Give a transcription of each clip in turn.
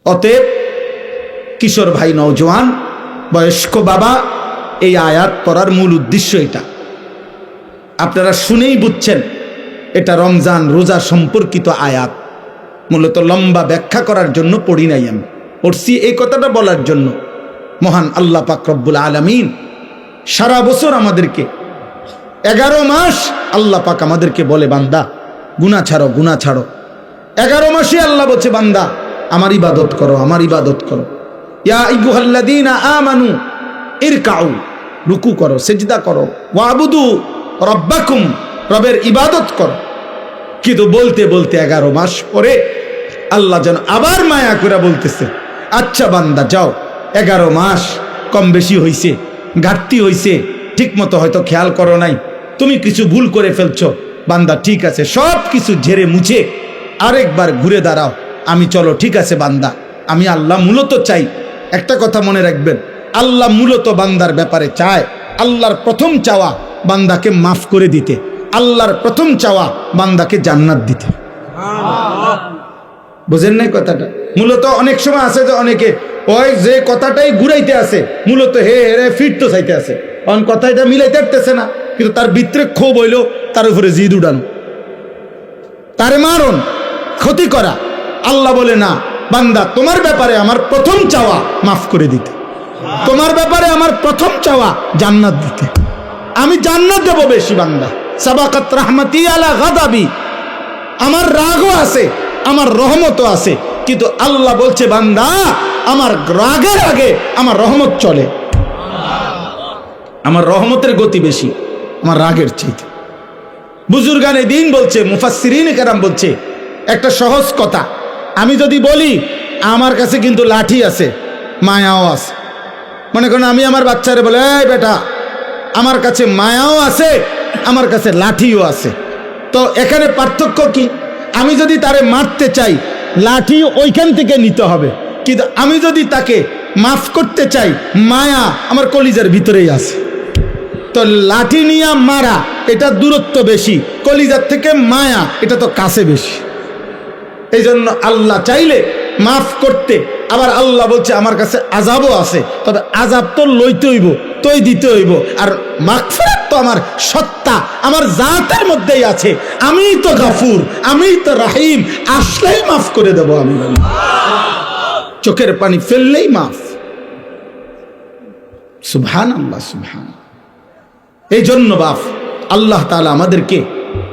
অতএব কিশোর ভাই, নওজোয়ান, বয়স্ক বাবা, এই আয়াত পড়ার মূল উদ্দেশ্য এটা। আপনারা শুনেই বুঝছেন এটা রমজান রোজা সম্পর্কিত আয়াত। মূলত লম্বা ব্যাখ্যা করার জন্য পড়ি নাই, আমি পড়ছি এই কথাটা বলার জন্য। মহান আল্লাহ পাক রব্বুল আলামিন সারা বছর আমাদেরকে 11 মাস আল্লাহ পাক আমাদেরকে বলে, বান্দা গুনাহ ছাড়ো, গুনাহ ছাড়ো। 11 মাসে আল্লাহ বলছে, বান্দা আমার ইবাদত করো, আমার ইবাদত করো। ইয়া আইয়ুহাল্লাযীনা আমানু ইরকাউ, রুকু করো, সিজদা করো, ওয়াবুদু রাব্বাকুম, রবের ইবাদত করো। কিন্তু বলতে বলতে 11 মাস পরে আল্লাহ যেন আবার মায়া করে বলতেছে, আচ্ছা বান্দা যাও, 11 মাস কম বেশি হইছে, ঘাটতি হইছে, ঠিক মতো হয়তো খেয়াল করো নাই, তুমি কিছু ভুল করে ফেলছো, বান্দা ঠিক আছে, সব কিছু ঝেড়ে মুছে আরেকবার ঘুরে দাঁড়াও, আমি চলো, ঠিক আছে বান্দা, আমি আল্লাহ মূলত চাই। একটা কথা মনে রাখবেন, আল্লাহ মূলত বান্দার ব্যাপারে চায়, আল্লাহর প্রথম চাওয়া বান্দাকে মাফ করে দিতে, আল্লাহর প্রথম চাওয়া বান্দাকে জান্নাত দিতে। বুঝেন নাই কথাটা? মূলত অনেক সময় আছে যে অনেকে ওই যে কথাটাই ঘুরাইতে আছে, মূলত হে রে ফিট তো চাইতে আছে, অন কথাটা মিলাইতে পারতেছে না, কিন্তু তার ভিতরে ক্ষোভ হইল, তার উপরে জিদ উড়ানো, তারে মারণ, ক্ষতি করা। আল্লাহ বলে, না বান্দা, তোমার ব্যাপারে আমার প্রথম চাওয়া মাফ করে দিতে, তোমার ব্যাপারে আমার প্রথম চাওয়া জান্নাত দিতে। আমি জান্নাত দেব বেশি, বান্দা সাবাকাত রাহমাতি আলা গাদাবি, আমার রাগও আছে, আমার রহমতও আছে, কিন্তু আল্লাহ বলছে, বান্দা আমার রাগের আগে আমার রহমত চলে, আমার রহমতের গতি বেশি আমার রাগের চাইতে। বুজুর্গানে দিন বলছে, মুফাসসিরিনে কেরাম বলছে একটা সহজ কথা, আমি যদি বলি আমার কাছে কিন্তু লাঠি আছে, মায়াও আছে, মনে করেন আমি আমার বাচ্চারে বলে, এই বেটা আমার কাছে মায়াও আছে, আমার কাছে লাঠিও আছে, তো এখানে পার্থক্য কি? আমি যদি তারে মারতে চাই, লাঠি ওইখান থেকে নিতে হবে, কিন্তু আমি যদি তাকে মাফ করতে চাই, মায়া আমার কলিজার ভিতরেই আছে। তো লাঠি নিয়ে মারা এটা দূরত্ব বেশি, কলিজার থেকে মায়া এটা তো কাছে বেশি। এই জন্য আল্লাহ চাইলে মাফ করতে, আবার আল্লাহ বলছে আমার কাছে আযাবও আছে, তবে আযাব তো লইতে হইব, তোই দিতে হইব, আর মাগফিরাত তো আমার সত্তা, আমার জাতের মধ্যেই আছে, আমিই তো গাফুর, আমিই তো রহিম, আসলেই মাফ করে দেব আমি, চোখের পানি ফেললেই মাফ। সুবহানাল্লাহ, সুবহান। এই জন্য বাপ আল্লাহ তাআলা আমাদেরকে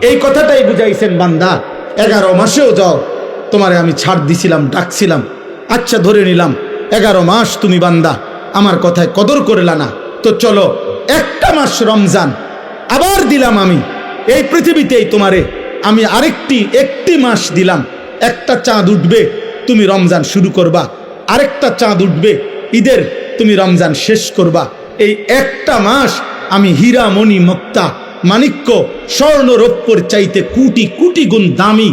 এই কথাটাই বুঝাইছেন, বান্দা 11 মাসেও যাও, তোমারে আমি ছাড় দিছিলাম, ডাকছিলাম, আচ্ছা ধরে নিলাম 11 মাস তুমি বান্দা আমার কথায় কদর করলা না, তো চলো একটা মাস রমজান আবার দিলাম আমি এই পৃথিবীতেই তোমারে, আমি একটি মাস দিলাম, একটা চাঁদ উঠবে তুমি রমজান শুরু করবা, আরেকটা চাঁদ উঠবে ঈদের তুমি রমজান শেষ করবা। এই একটা মাস আমি হীরা মণি মুক্তা মাণিক্য স্বর্ণ রৌপ্যর চাইতে কোটি কোটি গুণ দামি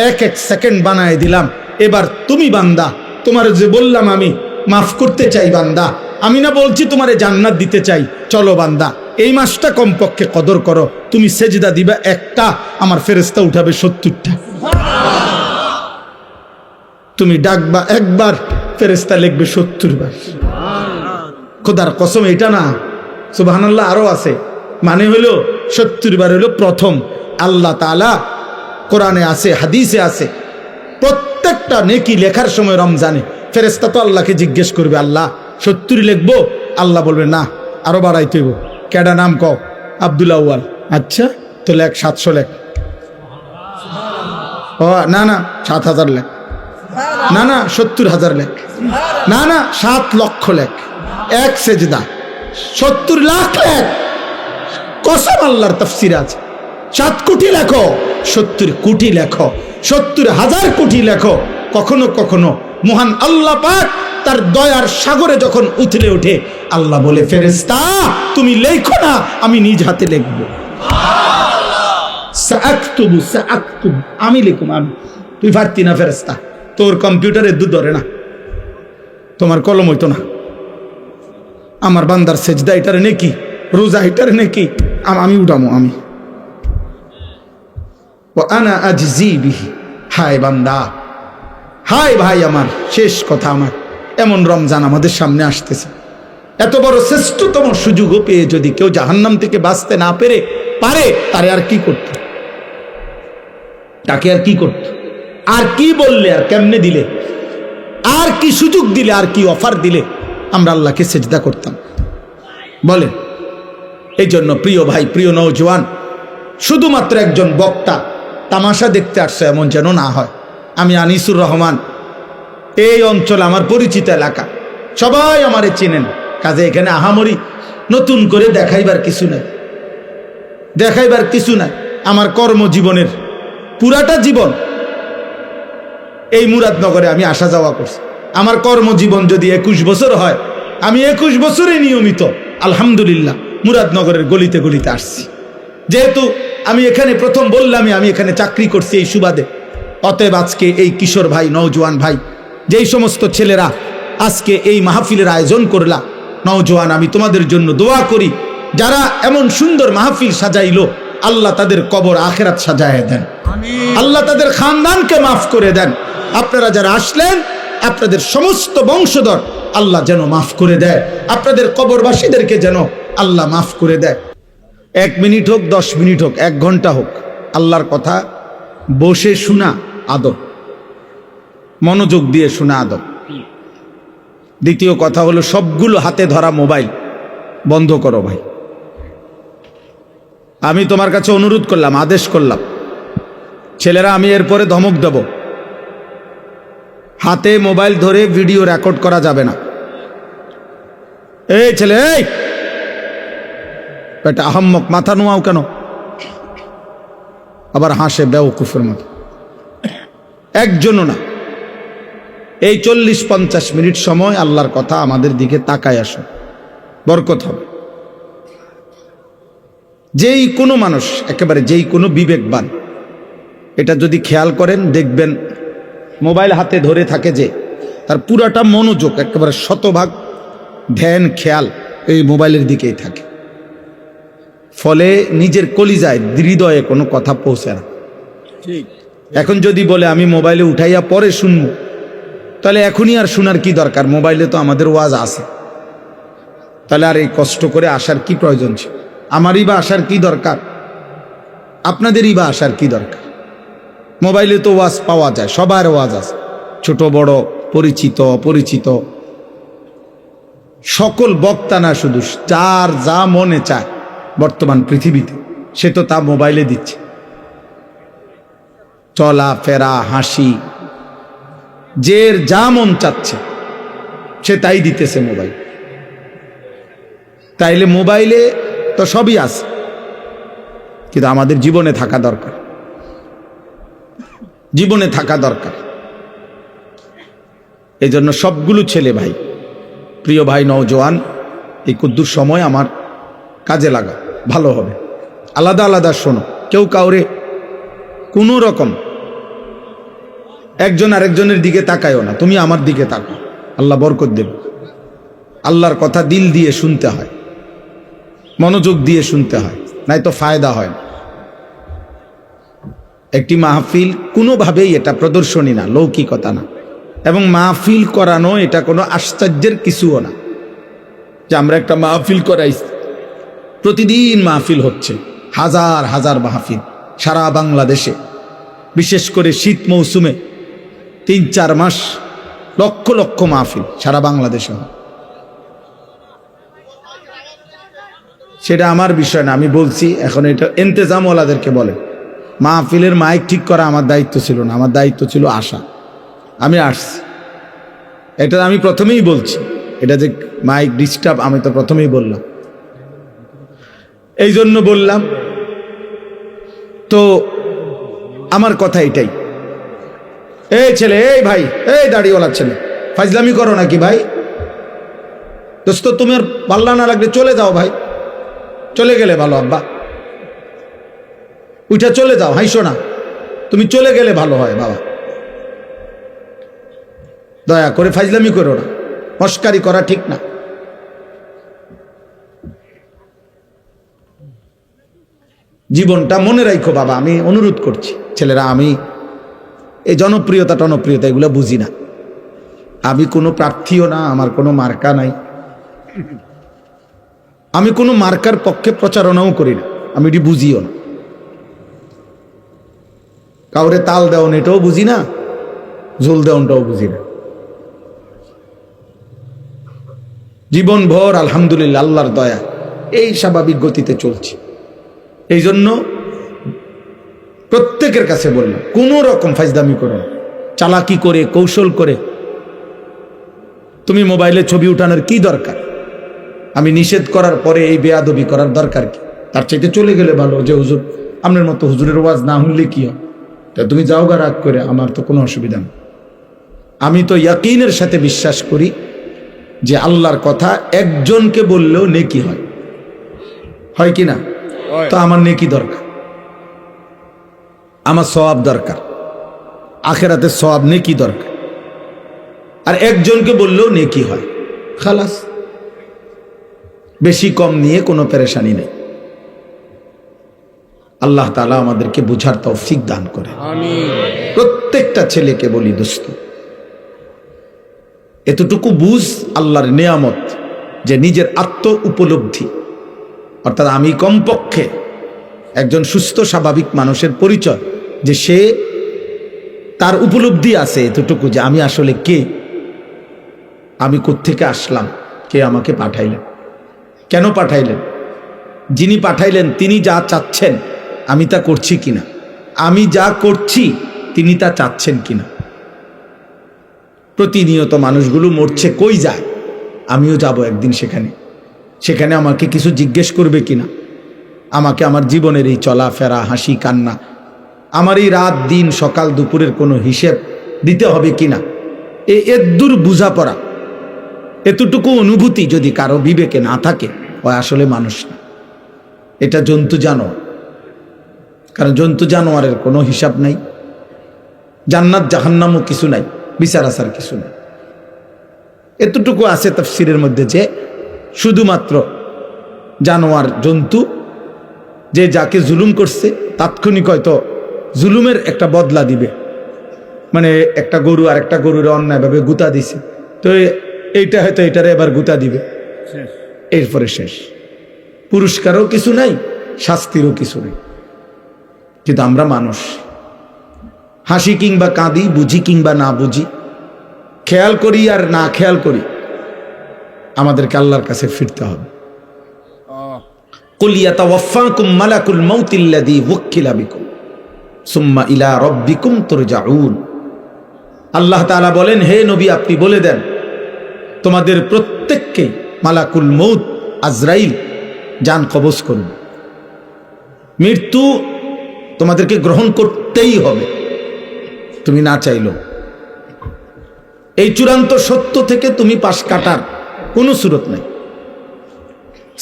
এক সেকেন্ড বানায় দিলাম। এবার তুমি বান্দা, তোমার যে বললাম আমি মাফ করতে চাই বান্দা, আমি না বলছি তোমারে জান্নাত দিতে চাই, চলো বান্দা এই মাসটা কমপক্ষে কদর করো, তুমি সেজদা দিবা একটা, আমার ফেরেশতা উঠাবে 70টা, তুমি ডাকবা একবার, ফেরেশতা লিখবে 70 বার। খোদার কসম এটা না, সুবহানাল্লাহ, আরো আছে, মানে হলো 70 বার হলো প্রথম। আল্লাহ তাআলা কোরআনে আছে, হাদিসে আছে, প্রত্যেকটা নেকি লেখার সময় রমজানে ফেরেশতা তো আল্লাহকে জিজ্ঞেস করবে, আল্লাহ 70 লিখবো? আল্লাহ বলবে না, আরো বাড়াইতে হইব। কেডা নাম কও? আব্দুল আউয়াল। আচ্ছা তো লেখ 700 লেখ। ও না না 7000 লেখ, না না 70,000 লেখ, না না 7 লক্ষ লেখ, এক সেজদা 70 লাখ লেখ। কসম আল্লাহর তাফসীর আছে, 7 কোটি লেখো, 70 কোটি লেখো, 70,000 কোটি লেখো। কখনো কখনো মহান আল্লাহ পাক তার দয়ার সাগরে যখন উথলে ওঠে, আল্লাহ বলে, ফেরেশতা তুমি লেখো না, আমি নিজ হাতে লিখবো, সাআকতুবু সাআকতুবু, আমি লিখুম, আমি। তুই পারতি না ফেরেশতা, তোর কম্পিউটারে দুধ ধরে না, তোমার কলম হইতো না। আমার বান্দার সেজদা এটার নেকি, রোজা এটার নেকি, আমি উঠামো, আমি। ওয়া আনা আজজি বিহি, হায় বান্দা, হায় ভাই আমার, শেষ কথা আমার, এমন রমজান আমাদের সামনে আসতেছে, এত বড় শ্রেষ্ঠতম সুযোগও পেয়ে যদি কেউ জাহান্নাম থেকে বাঁচতে না পারে তারে আর কি করত, তাকে আর কি করত, আর কি বললে, আর কেমনে দিলে, আর কি সুযোগ দিলে, আর কি অফার দিলে আমরা আল্লাহকে সেজদা করতাম বলেন? এই জন্য প্রিয় ভাই, প্রিয় নওজোয়ান, শুধুমাত্র একজন বক্তা তামাশা দেখতে আসছে এমন যেন না হয়। আমি আনিসুর রহমান, এই অঞ্চল আমার পরিচিত এলাকা, সবাই আমারে চেনেন, কাজে এখানে আহামরি নতুন করে দেখাইবার কিছু নাই, দেখাইবার কিছু নাই। আমার কর্মজীবনের পুরাটা জীবন এই মুরাদনগরে আমি আসা যাওয়া করছি। আমার কর্মজীবন যদি 21 বছর হয়, আমি 21 বছরে নিয়মিত আলহামদুলিল্লাহ মুরাদনগরের গলিতে গলিতে আসছি। যেহেতু আমি এখানে প্রথম বললাম আমি এখানে চাকরি করছি এই সুবাদে, অতএব আজকে এই কিশোর ভাই, নওজোয়ান ভাই, যেই সমস্ত ছেলেরা আজকে এই মাহফিলের আয়োজন করলা, নওজোয়ান, আমি তোমাদের জন্য দোয়া করি, যারা এমন সুন্দর মাহফিল সাজাইলো, আল্লাহ তাদের কবর আখেরাত সাজায় দেন, আল্লাহ তাদের খানদানকে মাফ করে দেন। আপনারা যারা আসলেন, আপনাদের সমস্ত বংশধর আল্লাহ যেন মাফ করে দেয়, আপনাদের কবরবাসীদেরকে যেন আল্লাহ মাফ করে দেয়। 1 মিনিট হোক, 10 মিনিট হোক, 1 ঘন্টা হোক, আল্লাহর কথা বসে শোনা আদব, মনোযোগ দিয়ে শোনা আদব। দ্বিতীয় কথা হলো, সবগুলো হাতে ধরা মোবাইল বন্ধ করো ভাই। আমি তোমার কাছে অনুরোধ করলাম, আদেশ করলাম, ছেলেরা, আমি এরপরে ধমক দেব, হাতে মোবাইল ধরে ভিডিও রেকর্ড করা যাবে না। এই ছেলে, এই এটা আহাম্মক, মাথা নোয়াও কেন, আবার হাসে বেওকুফের মতো। একজনও না। এই 40-50 মিনিট সময় আল্লাহর কথা আমাদের দিকে তাকায় আসো, বরকত হবে। যেই কোনো মানুষ, একেবারে যেই কোনো বিবেকবান এটা যদি খেয়াল করেন, দেখবেন মোবাইল হাতে ধরে থাকে যে, তার পুরাটা মনোযোগ, একেবারে 100% ধ্যান খেয়াল এই মোবাইলের দিকেই থাকে। ফলে নিজের কলিজায়, হৃদয়ে কোনো কথা পৌঁছে না। এখন যদি বলে আমি মোবাইলে উঠাইয়া পরে শুনবো, তাহলে এখনই আর শোনার কি দরকার? মোবাইলে তো আমাদের ওয়াজ আছে, তাহলে আর এই কষ্ট করে আসার কি প্রয়োজন ছিল? আমারই বা আসার কি দরকার? আপনাদেরই বা আসার কি দরকার? মোবাইলে তো ওয়াজ পাওয়া যায়, সবার ওয়াজ আছে, ছোট বড়, পরিচিত অপরিচিত, সকল বক্তা না, শুধু যার যা মনে চায় বর্তমান পৃথিবীতে সে তো তা মোবাইলে দিচ্ছে। চলা ফেরা, হাসি, যে যা মন চাচ্ছে সে তাই দিতেছে মোবাইল। তাইলে মোবাইলে তো সবই আছে, কিন্তু আমাদের জীবনে থাকা দরকার, জীবনে থাকা দরকার। এই জন্য সবগুলো ছেলে ভাই, প্রিয় ভাই নওজোয়ান, এই কুদ্দুর সময় আমার কাজে লাগা ভালো হবে। আলাদা আলাদা শোনো, কেউ কাউরে কোনো রকম একজন আরেকজনের দিকে তাকায়ও না, তুমি আমার দিকে তাকাও, আল্লাহ বরকত দেবে। আল্লাহর কথা দিল দিয়ে শুনতে হয়, মনোযোগ দিয়ে শুনতে হয়, নাই তো ফায়দা হয় না। একটি মাহফিল কোনোভাবেই এটা প্রদর্শনী না, লৌকিকতা না, এবং মাহফিল করানো এটা কোনো আশ্চর্যের কিছুও না যে আমরা একটা মাহফিল করাইছি। প্রতিদিন মাহফিল হচ্ছে, হাজার হাজার মাহফিল সারা বাংলাদেশে, বিশেষ করে শীত মৌসুমে 3-4 মাস লক্ষ লক্ষ মাহফিল সারা বাংলাদেশে হয়। সেটা আমার বিষয় না, আমি বলছি এখন এটা ইন্তেজামওয়ালাদেরকে বলে। মাহফিলের মাইক ঠিক করা আমার দায়িত্ব ছিল না, আমার দায়িত্ব ছিল আসা। আমি আসছি, এটা আমি প্রথমেই বলছি, এটা যে মাইক ডিস্টার্ব আমি তো প্রথমেই বললাম, এই জন্য বললাম। তো আমার কথা এটাই। এই ছেলে, এই ভাই, এই দাড়িওয়ালা ছেলে, ফাজলামি করো নাকি ভাই? দোস্ত, তুমি আর পাল্লা না লাগলে চলে যাও ভাই, চলে গেলে ভালো। আব্বা উঠা চলে যাও, হাইসো না, তুমি চলে গেলে ভালো হয় বাবা। দয়া করে ফাজলামি করো না, মস্কারি করা ঠিক না। জীবনটা মনে রাখো বাবা, আমি অনুরোধ করছি ছেলেরা। আমি এই জনপ্রিয়তা টনপ্রিয়তা এগুলো বুঝি না। আমি কোনো প্রার্থীও না, আমার কোনো মার্কা নাই, আমি কোনো মার্কার পক্ষে প্রচারণাও করি না, আমি এটি বুঝিও না। কাউরে তাল দেওয়ান এটাও বুঝি না, ঝোল দেওয়ানটাও বুঝি না। জীবনভর আলহামদুলিল্লাহ আল্লাহর দয়া এই স্বাভাবিক গতিতে চলছে। এই জন্য প্রত্যেকের কাছে বললাম, কোনো রকম ফাইজদামি করো না, চালাকি করে কৌশল করে তুমি মোবাইলে ছবি উঠানোর কি দরকার? আমি নিষেধ করার পরে এই বেয়াদবি করার দরকার কি? তার চাইতে চলে গেলে ভালো, যে হুজুর আপনার মতো হুজুরের ওয়াজ না হলে কি হয়, তা তুমি যাও গা রাগ করে, আমার তো কোনো অসুবিধা নেই। আমি তো ইয়াকিনের সাথে বিশ্বাস করি যে আল্লাহর কথা একজনকে বললেও নেকি হয়, হয় কি না? তো আমার নেকি দরকার, আমার সওয়াব দরকার, আখেরাতে সওয়াব নেকি দরকার। আর একজনকে বললেও নেকি হয়, খালাস। বেশি কম নিয়ে কোনো পেরেশানি নেই। আল্লাহ তাআলা আমাদেরকে বুঝার তৌফিক দান করে। আমিন। প্রত্যেকটা ছেলেকে বলি, দোস্ত এতটুকু বুঝ আল্লাহর নিয়ামত, যে নিজের আত্ম উপলব্ধি, অর্থাৎ আমি কমপক্ষে একজন সুস্থ স্বাভাবিক মানুষের পরিচয়, যে সে তার উপলব্ধি আছে এতটুকু যে আমি আসলে কে, আমি কোত্থেকে আসলাম, কে আমাকে পাঠাইলেন, কেন পাঠাইলেন, যিনি পাঠাইলেন তিনি যা চাচ্ছেন আমি তা করছি কিনা, আমি যা করছি তিনি তা চাচ্ছেন কিনা। প্রতিনিয়ত মানুষগুলো মরছে, কই যায়, আমিও যাব একদিন সেখানে, সেখানে আমাকে কিছু জিজ্ঞেস করবে কিনা, আমাকে আমার জীবনের এই চলাফেরা, হাসি কান্না, আমার এই রাত দিন সকাল দুপুরের কোনো হিসেব দিতে হবে কিনা। এদূর বুঝাপড়া, এতটুকু অনুভূতি যদি কারো বিবেকে না থাকে, ও আসলে মানুষ না, এটা জন্তু জানোয়ার। কারণ জন্তু জানোয়ারের কোনো হিসাব নাই, জান্নাত জাহান্নামও কিছু নাই, বিচার আসার কিছু নাই। এতটুকু আছে তাফসীরের মধ্যে যে শুধুমাত্র জানোয়ার জন্তু, যে যাকে জুলুম করছে তাৎক্ষণিক হয়তো জুলুমের একটা বদলা দিবে, মানে একটা গরু আর একটা গরুর অন্যায়ভাবে গুতা দিছে, তো এইটা হয়তো এটারে এবার গুতা দিবে, এরপরে শেষ। পুরস্কারও কিছু নাই, শাস্তিরও কিছু নেই। কিন্তু আমরা মানুষ, হাসি কিংবা কাঁদি, বুঝি কিংবা না বুঝি, খেয়াল করি আর না খেয়াল করি, আমাদেরকে আল্লাহর কাছে ফিরতে হবে। কুল ইয়াতাওয়াফাকুম মালাকুল মাউতিল্লাযী ওয়াক্কিলা বিকুম সুম্মা ইলা রাব্বিকুম তুরজাউন। আল্লাহ তাআলা বলেন, হে নবী আপনি বলে দেন, তোমাদের প্রত্যেককে মালাকুল মউত আজরাইল জান কবজ করুন। মৃত্যু তোমাদেরকে গ্রহণ করতেই হবে, তুমি না চাইলো। এই চূড়ান্ত সত্য থেকে তুমি পাশ কাটার কোনো সুরত নাই।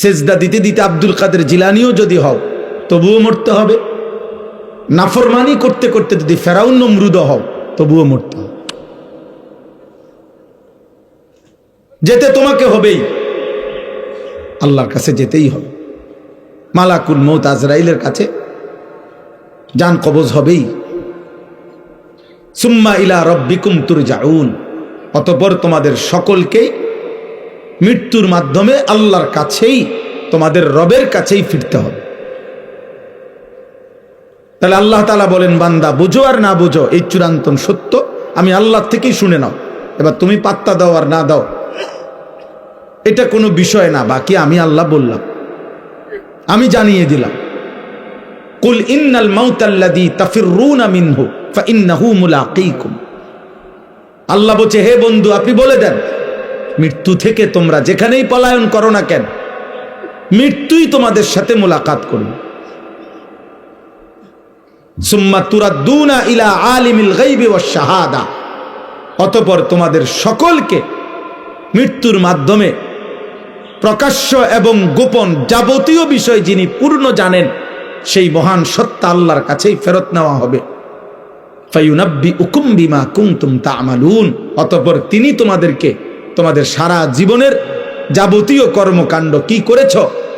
সেজদা দিতে দিতে আব্দুল কাদের জিলানিও যদি হও, তবুও মরতে হবে। নাফরমানি করতে করতে যদি ফেরাউন নমরুদ হও, তবুও মরতে হবে। যেতে তোমাকে হবেই, আল্লাহর কাছে যেতেই হবে। মালাকুল মউত আজরাইলের কাছে জান কবজ হবেই। সুম্মা ইলা রাব্বিকুম তুরজাউন, অতঃপর তোমাদের সকলকে মৃত্যুর মাধ্যমে আল্লাহর কাছেই, তোমাদের রবের কাছেই ফিরতে হবে। তাহলে আল্লাহ তাআলা বলেন, বান্দা বুঝো আর না বুঝো এই চূড়ান্ত সত্য আমি আল্লাহ থেকেই শুনে নাও। এবার তুমি পাত্তা দাও আর না দাও এটা কোনো বিষয় না, বাকি আমি আল্লাহ বললাম, আমি জানিয়ে দিলাম। কুল ইন্নাল মাউতাল্লাযী তাফিররুনা মিনহু ফাইন্নাহু মুলাকীকুম। আল্লাহ বলছে, হে বন্ধু আপনি বলে দেন, মৃত্যু থেকে তোমরা যেখানেই পলায়ন করো না কেন, মৃত্যুই তোমাদের সাথে মোলাকাত করবে। সুম্মা তুরাদ্দুনা ইলা আলিমিল গায়বি ওয়াশ শাহাদা, অতঃপর তোমাদের সকলকে মৃত্যুর মাধ্যমে প্রকাশ্য এবং গোপন যাবতীয় বিষয় যিনি পূর্ণ জানেন, সেই মহান সত্তা আল্লাহর কাছেই ফেরত নেওয়া হবে। ফায়ুনাব্বিউকুম বিমা কুনতুম তা'মালুন, অতঃপর তিনি তোমাদেরকে তোমাদের সারা জীবনের যাবতীয় কর্মকাণ্ড কি করেছ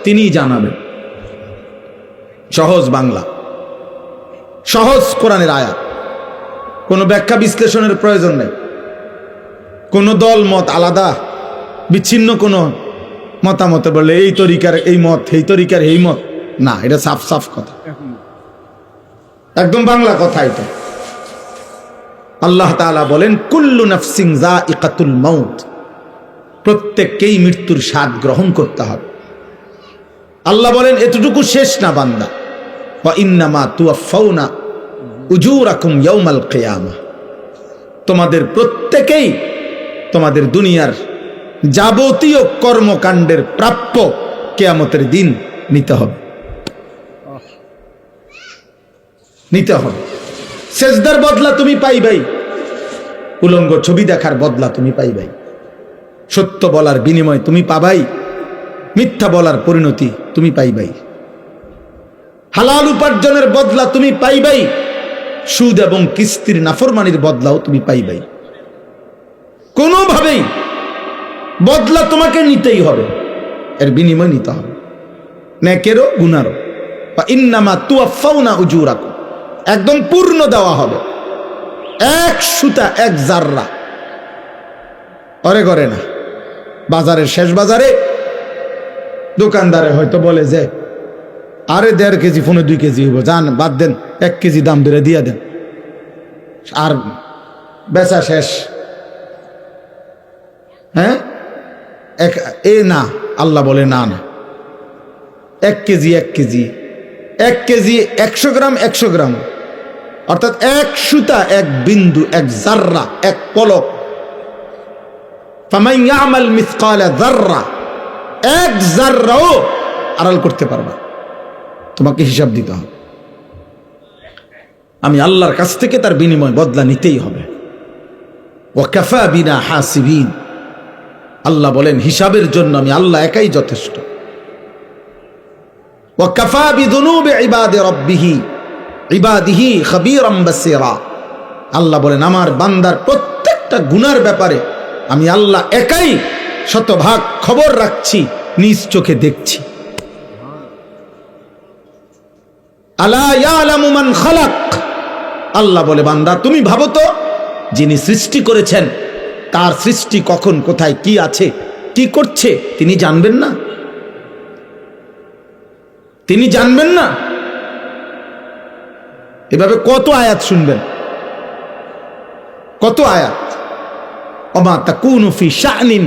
তিনিই জানাবেন। সহজ বাংলা, সহজ কোরআনের আয়াত। কোনো ব্যাখ্যা বিশ্লেষণের প্রয়োজন নেই, কোনো দল মত আলাদা বিচ্ছিন্ন কোনো মতামত বলে এই তরিকার এই মত, এই তরিকার এই মত, না, এটা সাফ সাফ কথা, একদম বাংলা কথা। এটা আল্লাহ তাআলা বলেন কুল্লু নাফসিন যায়িকাতুল মাউত, প্রত্যেককেই মৃত্যুর স্বাদ গ্রহণ করতে হবে। আল্লাহ বলেন এতটুকু শেষ না বান্দা, ওয়া ইন্নামা তুওয়াফাউনা উজুরাকুম ইয়াউমাল কিয়ামাহ, তোমাদের প্রত্যেকেই তোমাদের দুনিয়ার যাবতীয় কর্মকাণ্ডের প্রাপ্য কিয়ামতের দিন নিতে হবে, নিতে হবে। সেজদার বদলা তুমি পাইবাই, উলঙ্গ ছবি দেখার বদলা তুমি পাইবাই, সত্য বলার বিনিময় তুমি পাবাই, মিথ্যা বলার পরিণতি তুমি পাইবাই, হালাল উপার্জনের বদলা তুমি পাইবাই, সুদ এবং কিস্তির নাফরমানির বদলাও তুমি পাইবাই। কোনোভাবেই বদলা তোমাকে নিতেই হবে, এর বিনিময় নিতে হবে, নেকেরও গুনারও। বা ইন্নামা তুওয়াফাউনা উজুরাকুম, একদম পূর্ণ দেওয়া হবে, এক সুতা এক জাররা অরে করে না। বাজারের শেষ বাজারে দোকানদারে হয়তো বলে যে আরে 1.5 কেজি 2 কেজি হইব, যান বাদ দেন, 1 কেজি দাম ধরে দিয়ে দেন, আর বেচা শেষ। হ্যাঁ, না, আল্লাহ বলে না না, 1 কেজি 1 কেজি 1 কেজি 100 গ্রাম 100 গ্রাম, অর্থাৎ এক সুতা এক বিন্দু এক জাররা এক পলক। ফামান ইয়ামাল মিসকালা যাররা, এক জাররাও আড়াল করতে পারবা, তোমাকে হিসাব দিতে হবে। আমি আল্লাহর কাছ থেকে তার বিনিময় বদলা নিতেই হবে। ওয়া কাফা বিনা হাসিবিন, আল্লাহ বলেন হিসাবের জন্য আমি আল্লাহ একাই যথেষ্ট। ওয়া কাফা বিযুনুবি ইবাদিহি খাবীরাম বাসীরা, আল্লাহ বলেন আমার বান্দার প্রত্যেকটা গুনার ব্যাপারে আমি আল্লাহ একাই শতভাগ খবর রাখছি, নিজ চোখে দেখছি। আলা ইয়ালামু মান খালাক, আল্লাহ বলে বান্দা তুমি ভাবো তো, যিনি সৃষ্টি করেছেন তার সৃষ্টি কখন কোথায় কি আছে কি করছে তিনি জানবেন না? তিনি জানবেন না? এভাবে কত আয়াত শুনবেন, কত আয়াত। ওমা তাকুনু ফি শানিন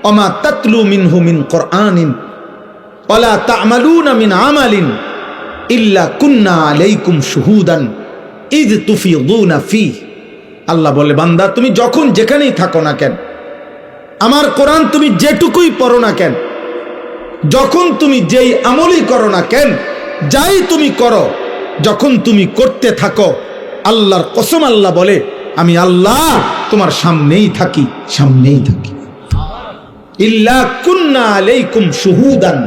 ওমা তাতলু মিনহু মিন কুরআনিন ওয়ালা তা'মালুনা মিন আমালিন ইল্লা কুন্না আলাইকুম শুহুদান ইয তুফিদুনা ফি। আল্লাহ বলে বান্দা তুমি যখন যেখানেই থাকো না কেন, আমার কোরআন তুমি যেটুকুই পড়ো না কেন, যখন তুমি যেই আমলই করো না কেন, যাই তুমি করো, যখন তুমি করতে থাকো, আল্লাহর কসম আল্লাহ বলে আমি আল্লাহ তোমার সামনেই থাকি, সামনেই থাকি। ইল্লা কুন্না আলাইকুম শুহুদান,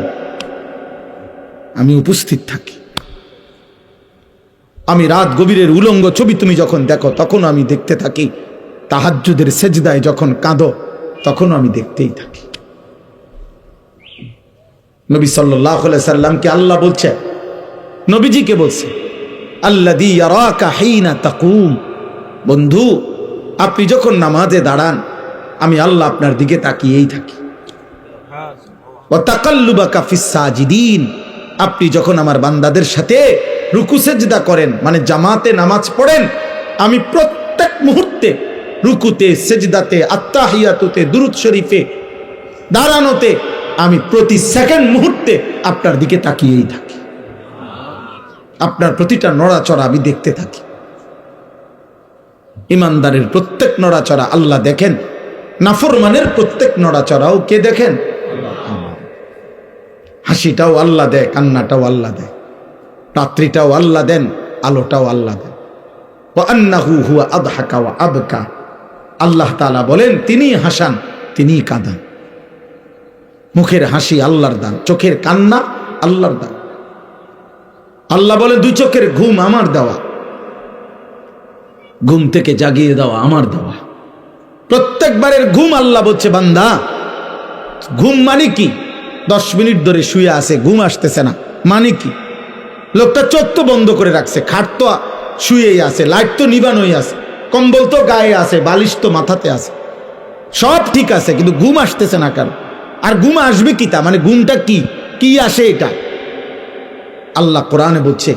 আমি উপস্থিত থাকি। আমি রাত গভীরের উলঙ্গ ছবি তুমি যখন দেখো তখন আমি দেখতে থাকি, তাহাজ্জুদের সেজদায় যখন কাঁদো তখন আমি দেখতেই থাকি। নবী সাল্লাল্লাহু আলাইহি সাল্লামকে আল্লাহ বলছে, নবীজিকে বলছে আল্লাযী ইয়ারাকা হিনা তাকুম, বন্ধু আপনি যখন নামাজে দাঁড়ান আমি আল্লাহ আপনার দিকে তাকিয়েই থাকি। ওয়া তাকাল্লুবাকা ফিস সাজিদিন, আপনি যখন আমার বান্দাদের সাথে রুকু সেজদা করেন, মানে জামাতে নামাজ পড়েন, আমি প্রত্যেক মুহূর্তে রুকুতে সেজদাতে আত্তাহিয়াতুতে দুরূদ শরীফে দাঁড়ানোতে আমি প্রতি সেকেন্ড মুহূর্তে আপনার দিকে তাকিয়েই থাকি, আপনার প্রতিটা নড়াচড়া আমি দেখতে থাকি। ইমানদারের প্রত্যেক নড়াচড়া আল্লাহ দেখেন, নাফরমানের প্রত্যেক নড়াচড়াও কে দেখেন? হাসিটাও আল্লাহ দেয়, কান্নাটাও আল্লাহ দেয়, রাত্রিটাও আল্লাহ দেন, আলোটাও আল্লাহ দেন। ওয়া আন্নাহু হুয়া আদহাকা ওয়া আবকা, আল্লাহ তাআলা বলেন তিনি হাসান, তিনি কাঁদান। মুখের হাসি আল্লাহর দান, চোখের কান্না আল্লাহর দান। আল্লাহ বলেন 2 চোখের ঘুম আমার দেওয়া, ঘুম থেকে জাগিয়ে দেওয়া আমার দেওয়া। প্রত্যেকবারের ঘুম আল্লাহ বলছে বান্দা ঘুম মানে কি? 10 মিনিট ধরে শুয়ে আছে, ঘুম আসতেছে না, মানে কি? লোকটা চোখ তো বন্ধ করে রাখছে, খাট তো শুয়েই আছে, লাইট তো নিবানোই আছে, কম্বল তো গায়ে আছে, বালিশ তো মাথাতে আছে, সব ঠিক আছে, কিন্তু ঘুম আসতেছে না কেন? আর ঘুম আসবে কি? তা মানে ঘুমটা কি কি আসে এটা? আল্লাহ কোরআনে বলছে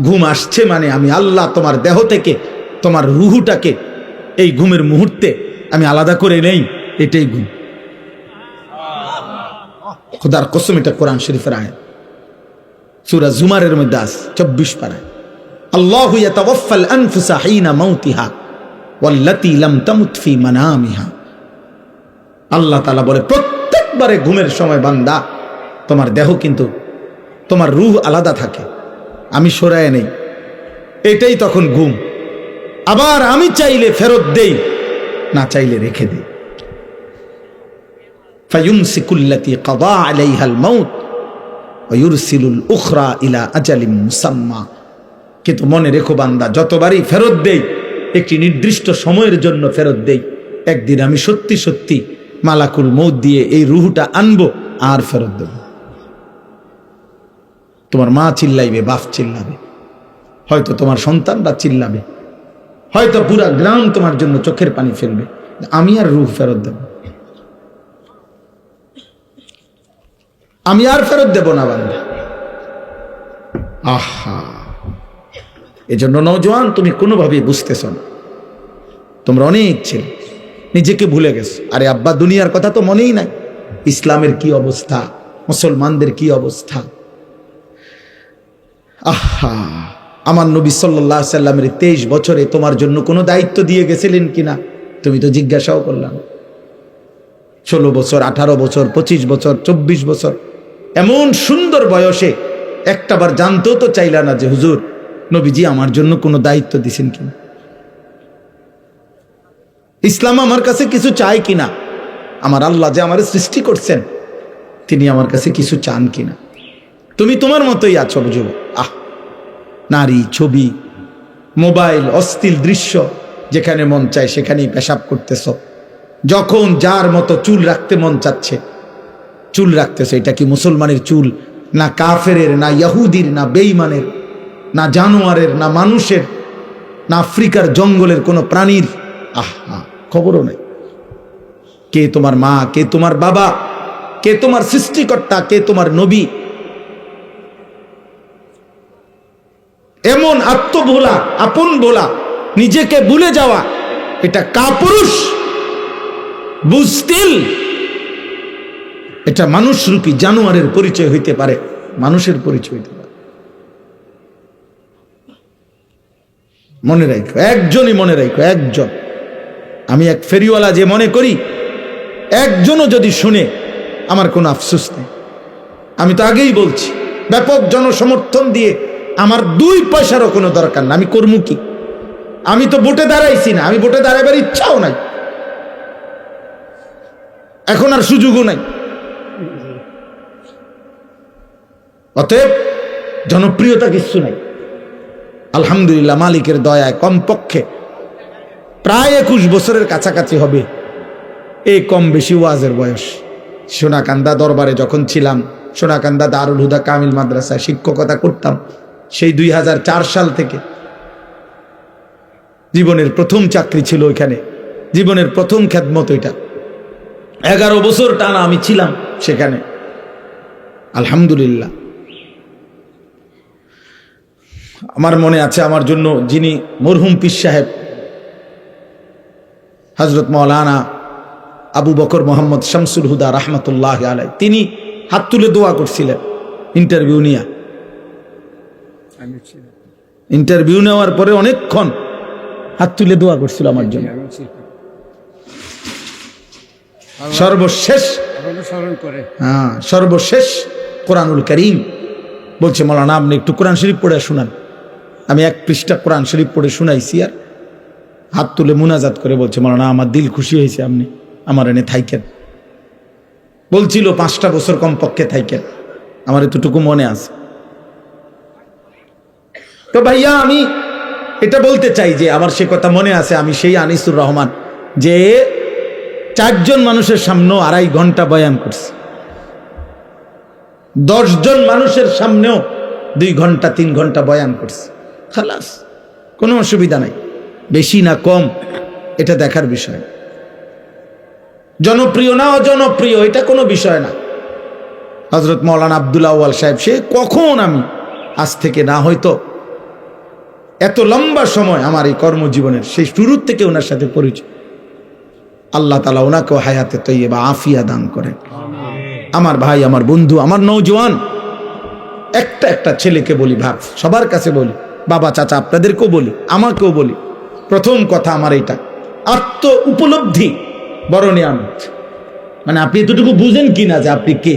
ঘুম আসছে মানে আমি আল্লাহ তোমার দেহ থেকে তোমার রুহুটাকে এই ঘুমের মুহূর্তে আমি আলাদা করে নেই, এটাই ঘুম। খোদার কসম, এটা কোরআন শরীফের আয়াত, সূরা জুমারের মধ্যে আছে 24 পারায়। আল্লাহু ইয়াতাওয়াফাল আনফুসা হিনা মাউতিহা ওয়াল্লাতী লাম তামুত ফি মানামিহা। আল্লাহ তাআলা বলে প্রত্যেকবারে ঘুমের সময় বান্দা তোমার দেহ কিন্তু তোমার রূহ আলাদা থাকে, আমি সরায় নেই, এটাই তখন ঘুম। আবার আমি চাইলে ফেরত দেই, না চাইলে রেখে দেই। ফায়ুমসিকুল্লাতী কাদা আলাইহাল মাউত ওয়া ইউরসিলুল উখরা ইলা আজালিম মুসাম্মা। কিন্তু মনে রেখো বান্দা, যতবারই ফেরত দেই একটি নির্দিষ্ট সময়ের জন্য ফেরত দেই, একদিন আমি সত্যি সত্যি মালাকুল মউত দিয়ে এই রূহটা আনবো আর ফেরত দেব। তোমার মা চিল্লাইবে, বাপ চিল্লাবে, হয়তো তোমার সন্তানরা চিল্লাবে, হয়তো পুরা গ্রাম তোমার জন্য চোখের পানি ফেলবে, আমি আর রূহ ফেরত দেব, আমি আর ফেরত দেব না বান্দা। আহা, এজন্য নওজোয়ান, তুমি কোনোভাবেই বুঝতেছ না, তোমরা অনেক ছেলে নিজেকে ভুলে গেছো। আরে আব্বা, দুনিয়ার কথা তো মনেই নাই, ইসলামের কি অবস্থা, মুসলমানদের কি অবস্থা। আহা, আমার নবী সাল্লাল্লাহু আলাইহি সাল্লামের 23 বছরে তোমার জন্য কোনো দায়িত্ব দিয়ে গেছিলেন কিনা তুমি তো জিজ্ঞাসাও করলাম। 16 বছর, 18 বছর, 25 বছর, 24 বছর, এমন সুন্দর বয়সে একটাবার জানতেও তো চাইলা না যে হুজুর নবীজি আমার জন্য কোনো দায়িত্ব দিছেন কিনা, ইসলাম আমার কাছে কিছু চায় কিনা, আমার আল্লাহ যে আমার সৃষ্টি করছেন তিনি আমার কাছে কিছু চান কিনা। তুমি তোমার মতোই আছো বুঝো। নারী, ছবি, মোবাইল, অশ্লীল দৃশ্য, যেখানে মন চায় সেখানেই পেশাব করতেছ, যখন যার মতো চুল রাখতে মন চাচ্ছে চুল রাখতেছ। এটা কি মুসলমানের চুল, না কাফেরের, না ইহুদির, না বেঈমানের, না জানোয়ারের, না মানুষের, না আফ্রিকার জঙ্গলের কোনো প্রাণীর? আহা, খবরও নেই। কে তোমার মা, কে তোমার বাবা, কে তোমার সৃষ্টিকর্তা, কে তোমার নবী? এমন আত্মভোলা, আপন ভোলা, নিজেকে ভুলে যাওয়া, এটা কাপুরুষ বুঝতিল। এটা মানুষরূপী জানোয়ারের পরিচয় হইতে পারে, মানুষের পরিচয় হইতে পারে। মনে রাখো, একজনই মনে রাখো, একজন। আমি এক ফেরিওয়ালা যে মনে করি একজনও যদি শুনে আমার কোনো আফসোস নেই। আমি তো আগেই বলছি, ব্যাপক জনসমর্থন দিয়ে আমার 2 পয়সারও কোনো দরকার না। আমি করবো কি? আমি তো ভোটে দাঁড়াইছি না, আমি ভোটে দাঁড়াবার ইচ্ছাও নাই, এখন আর সুযোগও নাই। অতএব জনপ্রিয়তা কিছু নাই। আলহামদুলিল্লাহ, মালিকের দয়ায় কমপক্ষে প্রায় 21 বছরের কাছাকাছি হবে এই কম বেশি ওয়াজের বয়স। সোনাকান্দা দরবারে যখন ছিলাম, সোনাকান্দা দারুল হুদা কামিল মাদ্রাসায় শিক্ষকতা করতাম, সেই 2004 সাল থেকে জীবনের প্রথম চাকরি ছিল ওইখানে, জীবনের প্রথম খেদমত ওইটা। 11 বছর টানা আমি ছিলাম সেখানে, আলহামদুলিল্লাহ। আমার মনে আছে, আমার জন্য যিনি মরহুম পীর সাহেব হযরত মাওলানা আবু বকর মোহাম্মদ শামসুল হুদা রাহমাতুল্লাহ আলাইহি, তিনি হাত তুলে দোয়া করছিলেন ইন্টারভিউ নিয়ে। ইন্টারভিউ নেওয়ার পরে অনেকক্ষণ হাত তুলে দোয়া করছিল আমার জন্য। সর্বশেষ কোরআনুল কারীম বলছে, মাওলানা আপনি একটু কোরআন শরীফ পড়ে শোনান। আমি 1 পৃষ্ঠা কোরআন শরীফ পড়ে শুনাইছি, আর হাত তুলে মুনাজাত করে বলছে, মাওলানা আমার দিল খুশি হয়েছে, আপনি আমার এনে থাইকেন। বলছিল 5টা বছর কমপক্ষে থাইকেন, আমার এতটুকু মনে আছে। তো ভাইয়া, আমি এটা বলতে চাই যে আমার সে কথা মনে আছে, আমি সেই আনিসুর রহমান যে 4 জন মানুষের সামনেও 2.5 ঘন্টা বয়ান করছি, 10 জন মানুষের সামনেও 2 ঘন্টা 3 ঘন্টা বয়ান করছি। খালাস, কোনো অসুবিধা নাই, বেশি না কম এটা দেখার বিষয়। জনপ্রিয় না অজনপ্রিয় এটা কোনো বিষয় না। হযরত মাওলানা আব্দুল আউয়াল সাহেব, সে কখন, আমি আজ থেকে না হয়তো এত লম্বা সময় আমার এই কর্মজীবনের সেই শুরুর থেকে ওনার সাথে পরিচয়। আল্লাহ তাআলা ওনাকেও হায়াতে তৈয়বা আফিয়া দান করেন। আমার ভাই, আমার বন্ধু, আমার নওজোয়ান, একটা একটা ছেলেকে বলি, ভাব সবার কাছে বলি, বাবা চাচা আপনাদেরকেও বলি, আমাকেও বলি, প্রথম কথা আমার এটা, আত্ম উপলব্ধি বড় নিয়ামত। মানে আপনি এতটুকু বুঝেন কিনা যে আপনি কে,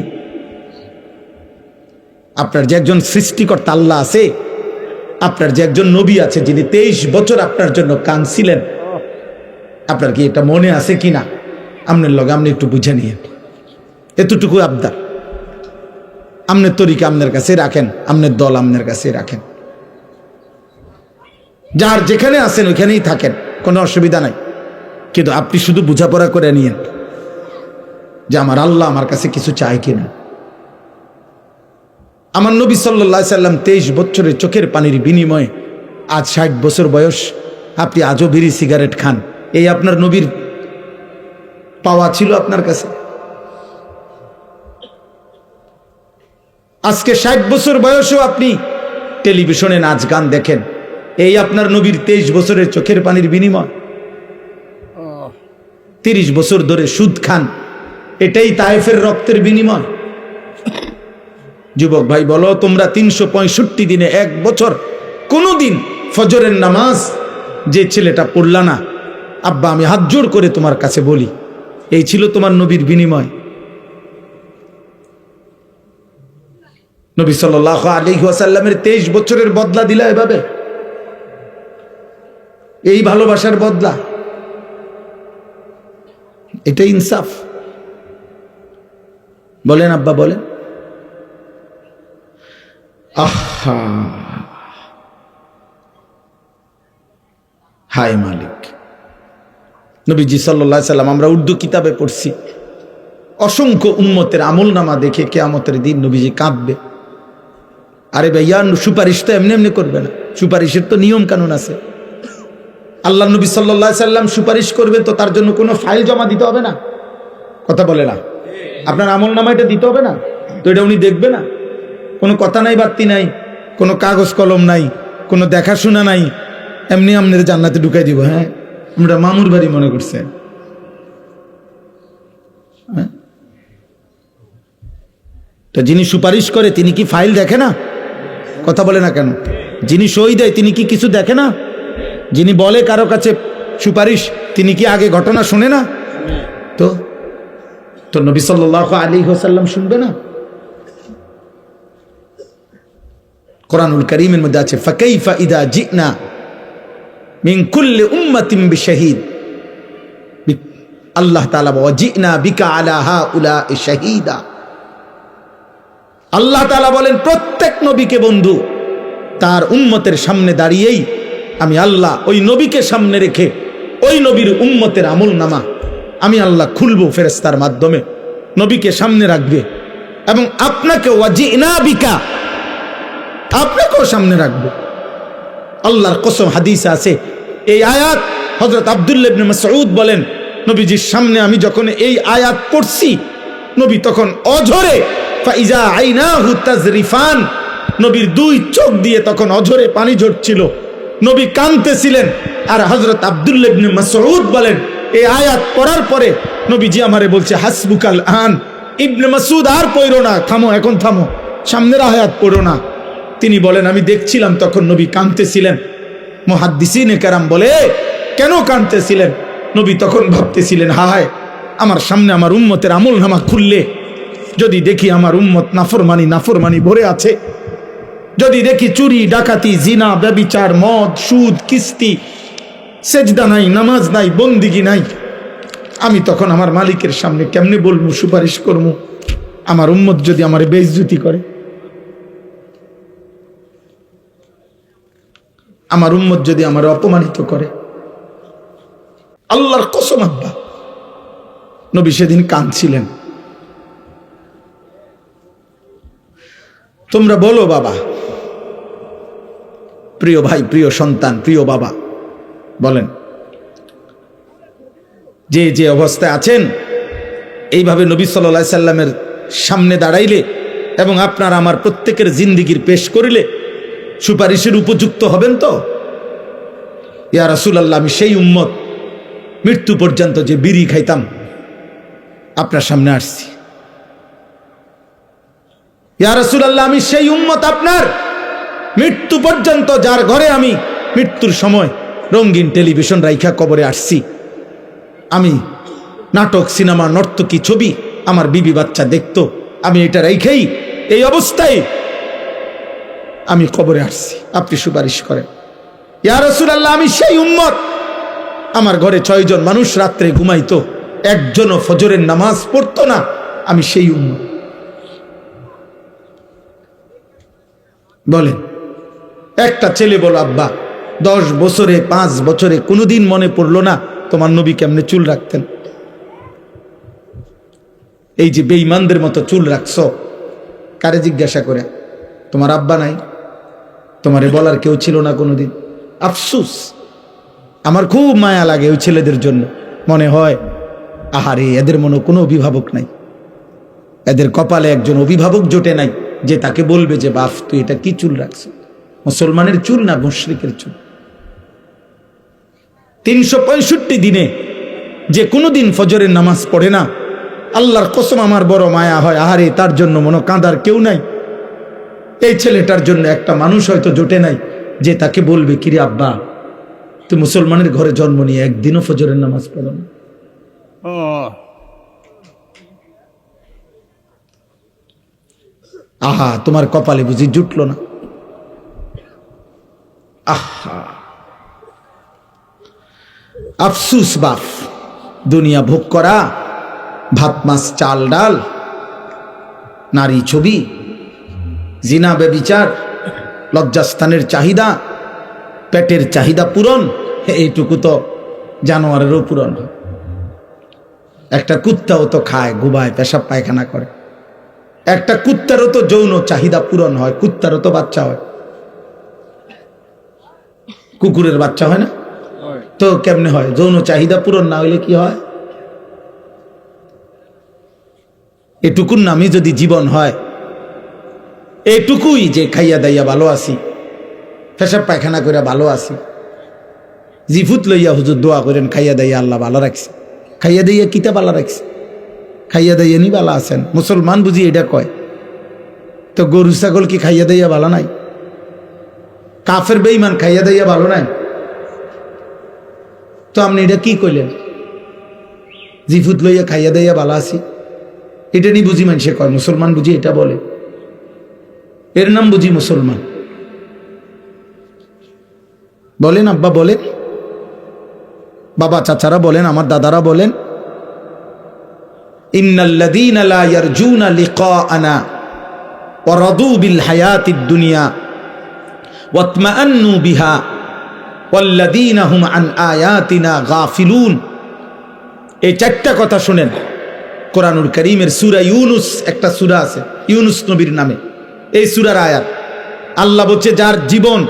আপনার যে একজন সৃষ্টিকর্তা আল্লাহ আছে, আপনার যে একজন নবী আছে যিনি 23 বছর আপনার জন্য কাঁদছিলেন, আপনার কি এটা মনে আছে কিনা? আপনার লগে আপনি একটু বুঝে নিয়ে, এতটুকু আবদার। আপনার তরিকা আপনার কাছে রাখেন, আপনার দল আপনার কাছে রাখেন, যার যেখানে আছেন ওইখানেই থাকেন, কোনো অসুবিধা নাই। কিন্তু আপনি শুধু বোঝাপড়া করে নিয়েন যে আমার আল্লাহ আমার কাছে কিছু চায় কিনা। আমার নবী সাল্লাল্লাহু আলাইহি সাল্লাম 23 বছরের চোখের পানির বিনিময়ে আজ 60 বছর বয়স, আপনি আজও বিড়ি সিগারেট খান, এই আপনার নবীর পাওয়া ছিল আপনার কাছে? আজকে 60 বছর বয়সেও আপনি টেলিভিশনে নাচ গান দেখেন, এই আপনার নবীর 23 বছরের চোখের পানির বিনিময়। 30 বছর ধরে সুদ খান, এটাই তায়েফের রক্তের বিনিময়। যুবক ভাই বলো, তোমরা 365 দিনে 1 বছর কোনোদিন ফজরের নামাজ যে ছেলেটা পড়লা না, আব্বা আমি হাত জোড় করে তোমার কাছে বলি, এই ছিল তোমার নবীর বিনিময়? নবী সাল্লাল্লাহু আলাইহি ওয়াসাল্লামের 23 বছরের বদলা দিলা এভাবে, এই ভালোবাসার বদলা, এটা ইনসাফ? বলেন আব্বা, বলেন। আহা, হায় মালিক। নবীজি সাল্লাল্লাহু আলাইহি সাল্লাম, আমরা উর্দু কিতাবে পড়ছি, অসংখ্য উম্মতের আমলনামা দেখে কিয়ামতের দিন নবীজি কাঁদবে। আরে ভাইয়া, সুপারিশ তো এমনি এমনি করবে না, সুপারিশের তো নিয়ম কানুন আছে। আল্লাহ নবী সাল্লাল্লাহু আলাইহি সাল্লাম সুপারিশ করবে তো তার জন্য কোনো ফাইল জমা দিতে হবে না, কথা বলে না? আপনার আমলনামা এটা দিতে হবে না তো, এটা উনি দেখবে না? কোনো কথা নাই, বার্তি নাই, কোনো কাগজ কলম নাই, কোনো দেখাশোনা নাই, এমনি আপনার জান্নাতে ঢুকাই দিব। হ্যাঁ, আমরা মামুর বাড়ি মনে করছে। তো যিনি সুপারিশ করে তিনি কি ফাইল দেখে না? কথা বলে না কেন? যিনি সই দেয় তিনি কি কিছু দেখে না? যিনি বলে কারো কাছে সুপারিশ, তিনি কি আগে ঘটনা শুনে না? তো নবী সাল্লাল্লাহু আলাইহি ওয়াসাল্লাম শুনবে না? কোরআনুল কারীমের মধ্যে আছে, ফাকাইফা ইদা জিনা মিন কুল্লি উম্মাতিন বিশাহিদ, আল্লাহ তাআলা ওয়াজিনা বিকা আলা হাউলাই শাহীদা। আল্লাহ তাআলা বলেন, প্রত্যেক নবীকে বন্ধু তার উম্মতের সামনে দাঁড়িয়েই আমি আল্লাহ ওই নবীকে সামনে রেখে ওই নবীর উম্মতের আমলনামা আমি আল্লাহ খুলবো ফেরেশতার মাধ্যমে, নবীকে সামনে রাখবে এবং আপনাকে ওয়াজিনা বিকা, আপনাকেও সামনে রাখবো। আল্লাহর কসম, হাদিসে আছে এই আয়াত। হযরত আব্দুল্লাহ ইবনে মাসউদ বলেন, নবীজির সামনে আমি যখন এই আয়াত পড়ছি, নবী তখন অঝরে ফাইজা আইনাহু তাজরিফান, নবীর 2 চোখ দিয়ে তখন অঝরে পানি ঝরছিল, নবী কাঁদতেছিলেন। আর হযরত আব্দুল্লাহ ইবনে মাসউদ বলেন, এই আয়াত পড়ার পরে নবীজি আমারে বলছে, হাসবুকাল আন। ইবনে মাসউদ, আর পড়ো না, থামো, এখন থামো, সামনের আয়াত পড়ো না। তিনি বলেন, আমি দেখছিলাম তখন নবী কাঁদতেছিলেন। মুহাদ্দিসিনে কেরাম বলে, কেন কাঁদতেছিলেন? নবী তখন ভাবতেছিলেন, হায়, আমার সামনে আমার উম্মতের আমলনামা খুললে যদি দেখি আমার উম্মত নাফরমানি ভরে আছে, যদি দেখি চুরি, ডাকাতি, জিনা, ব্যভিচার, মদ, সুদ, কিস্তি, সেজদা নাই, নামাজ নাই, বন্দিগি নাই, আমি তখন আমার মালিকের সামনে কেমনে বলবো, সুপারিশ করবো? আমার উম্মত যদি আমারে বেইজ্জতি করে, আমার উম্মত যদি আমার অপমানিত করে, আল্লাহর কসম আব্বা, নবী সেদিন কাঁদছিলেন। তোমরা বলো বাবা, প্রিয় ভাই, প্রিয় সন্তান, প্রিয় বাবা, বলেন যে যে অবস্থায় আছেন, এইভাবে নবী সাল্লাল্লাহু আলাইহি সাল্লামের সামনে দাঁড়াইলে এবং আপনার আমার প্রত্যেকের জিন্দিগির পেশ করিলে সুপারিশের উপযুক্ত হবেন তো? ইয়া রাসূলুল্লাহ, আমি সেই উম্মত মৃত্যু পর্যন্ত যে বিড়ি খাইতাম আপনার সামনে আসছি। ইয়া রাসূলুল্লাহ, আমি সেই উম্মত আপনার মৃত্যু পর্যন্ত যার ঘরে আমি মৃত্যুর সময় রঙিন টেলিভিশন রাইখা কবরে আসছি। আমি নাটক, সিনেমা, নর্তকী, ছবি আমার বিবি বাচ্চা দেখতো, আমি এটা রাইখাই এই অবস্থায় আমি কবরে আসছি। আপনি সুপারিশ করেন। ইয়া রাসূলুল্লাহ, আমি সেই উম্মত, আমার ঘরে 6 জন মানুষ রাত্রে ঘুমাইতো, একজনও ফজরের নামাজ পড়তো না, আমি সেই উম্মত। বলেন, একটা ছেলে বলো, আব্বা 10 বছরে 5 বছরে কোনোদিন মনে পড়লো না তোমার নবী কেমনে চুল রাখতেন? এই যে বেঈমানদের মতো চুল রাখছো, কারে জিজ্ঞাসা করে? তোমার আব্বা নাই? তোমারে বলার কেউ ছিল না কোনোদিন? আফসুস, আমার খুব মায়া লাগে ওই ছেলেদের জন্য। মনে হয় আহারে, এদের মনে কোনো অভিভাবক নাই, এদের কপালে একজন অভিভাবক জোটে নাই যে তাকে বলবে যে বাপ তুই এটা কি চুল রাখছো। মুসলমানের চুল না মুশরিকের চুল। 365 দিনে যে কোনোদিন ফজরের নামাজ পড়ে না, আল্লাহর কসম আমার বড় মায়া হয়। আহারে, তার জন্য মনে কাঁদার কেউ নাই। এই ছেলেটার জন্য একটা মানুষ হয়তো জোটে নাই যে তাকে বলবে কিরে আব্বা, তুই মুসলমানের ঘরে জন্ম নিয়ে একদিনও ফজরের নামাজ পড়ো না। আহা, তোমার কপালে বুঝি জুটলো না? আহা, আফসুস বাপ। দুনিয়া ভোগ করা, ভাত মাছ চাল ডাল, নারী ছবি, জিনা ব্যভিচার, লজ্জাস্থানের চাহিদা, পেটের চাহিদা পূরণ, এইটুকু তো জানোয়ারেরও পূরণ হয়। একটা কুত্তাও তো খায়, ঘুমায়, পেশাব পায়খানা করে। একটা কুত্তারও তো যৌন চাহিদা পূরণ হয়, কুত্তারও তো বাচ্চা হয়। কুকুরের বাচ্চা হয় না? তো কেমনে হয়? যৌন চাহিদা পূরণ না হইলে কি হয়? এটুকুর নামই যদি জীবন হয়, এটুকুই যে খাইয়া দাইয়া ভালো আছি, পেশাব পায়খানা করে ভালো আছি, জিফুত লইয়া হুজুর দোয়া করেন খাইয়া দাইয়া আল্লাহ ভালো রাখছে। খাইয়া দাইয়া কিতা ভালো রাখছে? খাইয়া দাইয়া নি ভালো আছেন? মুসলমান বুঝি এটা কয়? তো গরু ছাগল কি খাইয়া দাইয়া ভালো নাই? কাফের বেঈমান খাইয়া দাইয়া ভালো নাই? তো আপনি এটা কি কইলেন? জিফুত লইয়া খাইয়া দাইয়া ভালো আছি, এটা নি বুঝি মানুষে কয়? মুসলমান বুঝি এটা বলে? এর নাম বুঝি মুসলমান? বলেন আব্বা, বলেন বাবা, চাচারা বলেন, আমার দাদারা বলেন, ইন্নাল্লাযীনা লা ইয়ারজুনা লিকাআনা ওয়া রাদু বিল হায়াতিদ দুনিয়া ওয়াতমাআন্নু বিহা ওয়াল্লাযীনা হুম আন আয়াতিনা গাফিলুন। এই 4টা কথা শুনেন। কোরআনুল কারীমের সূরা ইউনুস, একটা সূরা আছে ইউনুস নবীর নামে, এই সূরার আয়াত। আল্লাহ বলছে, যার জীবন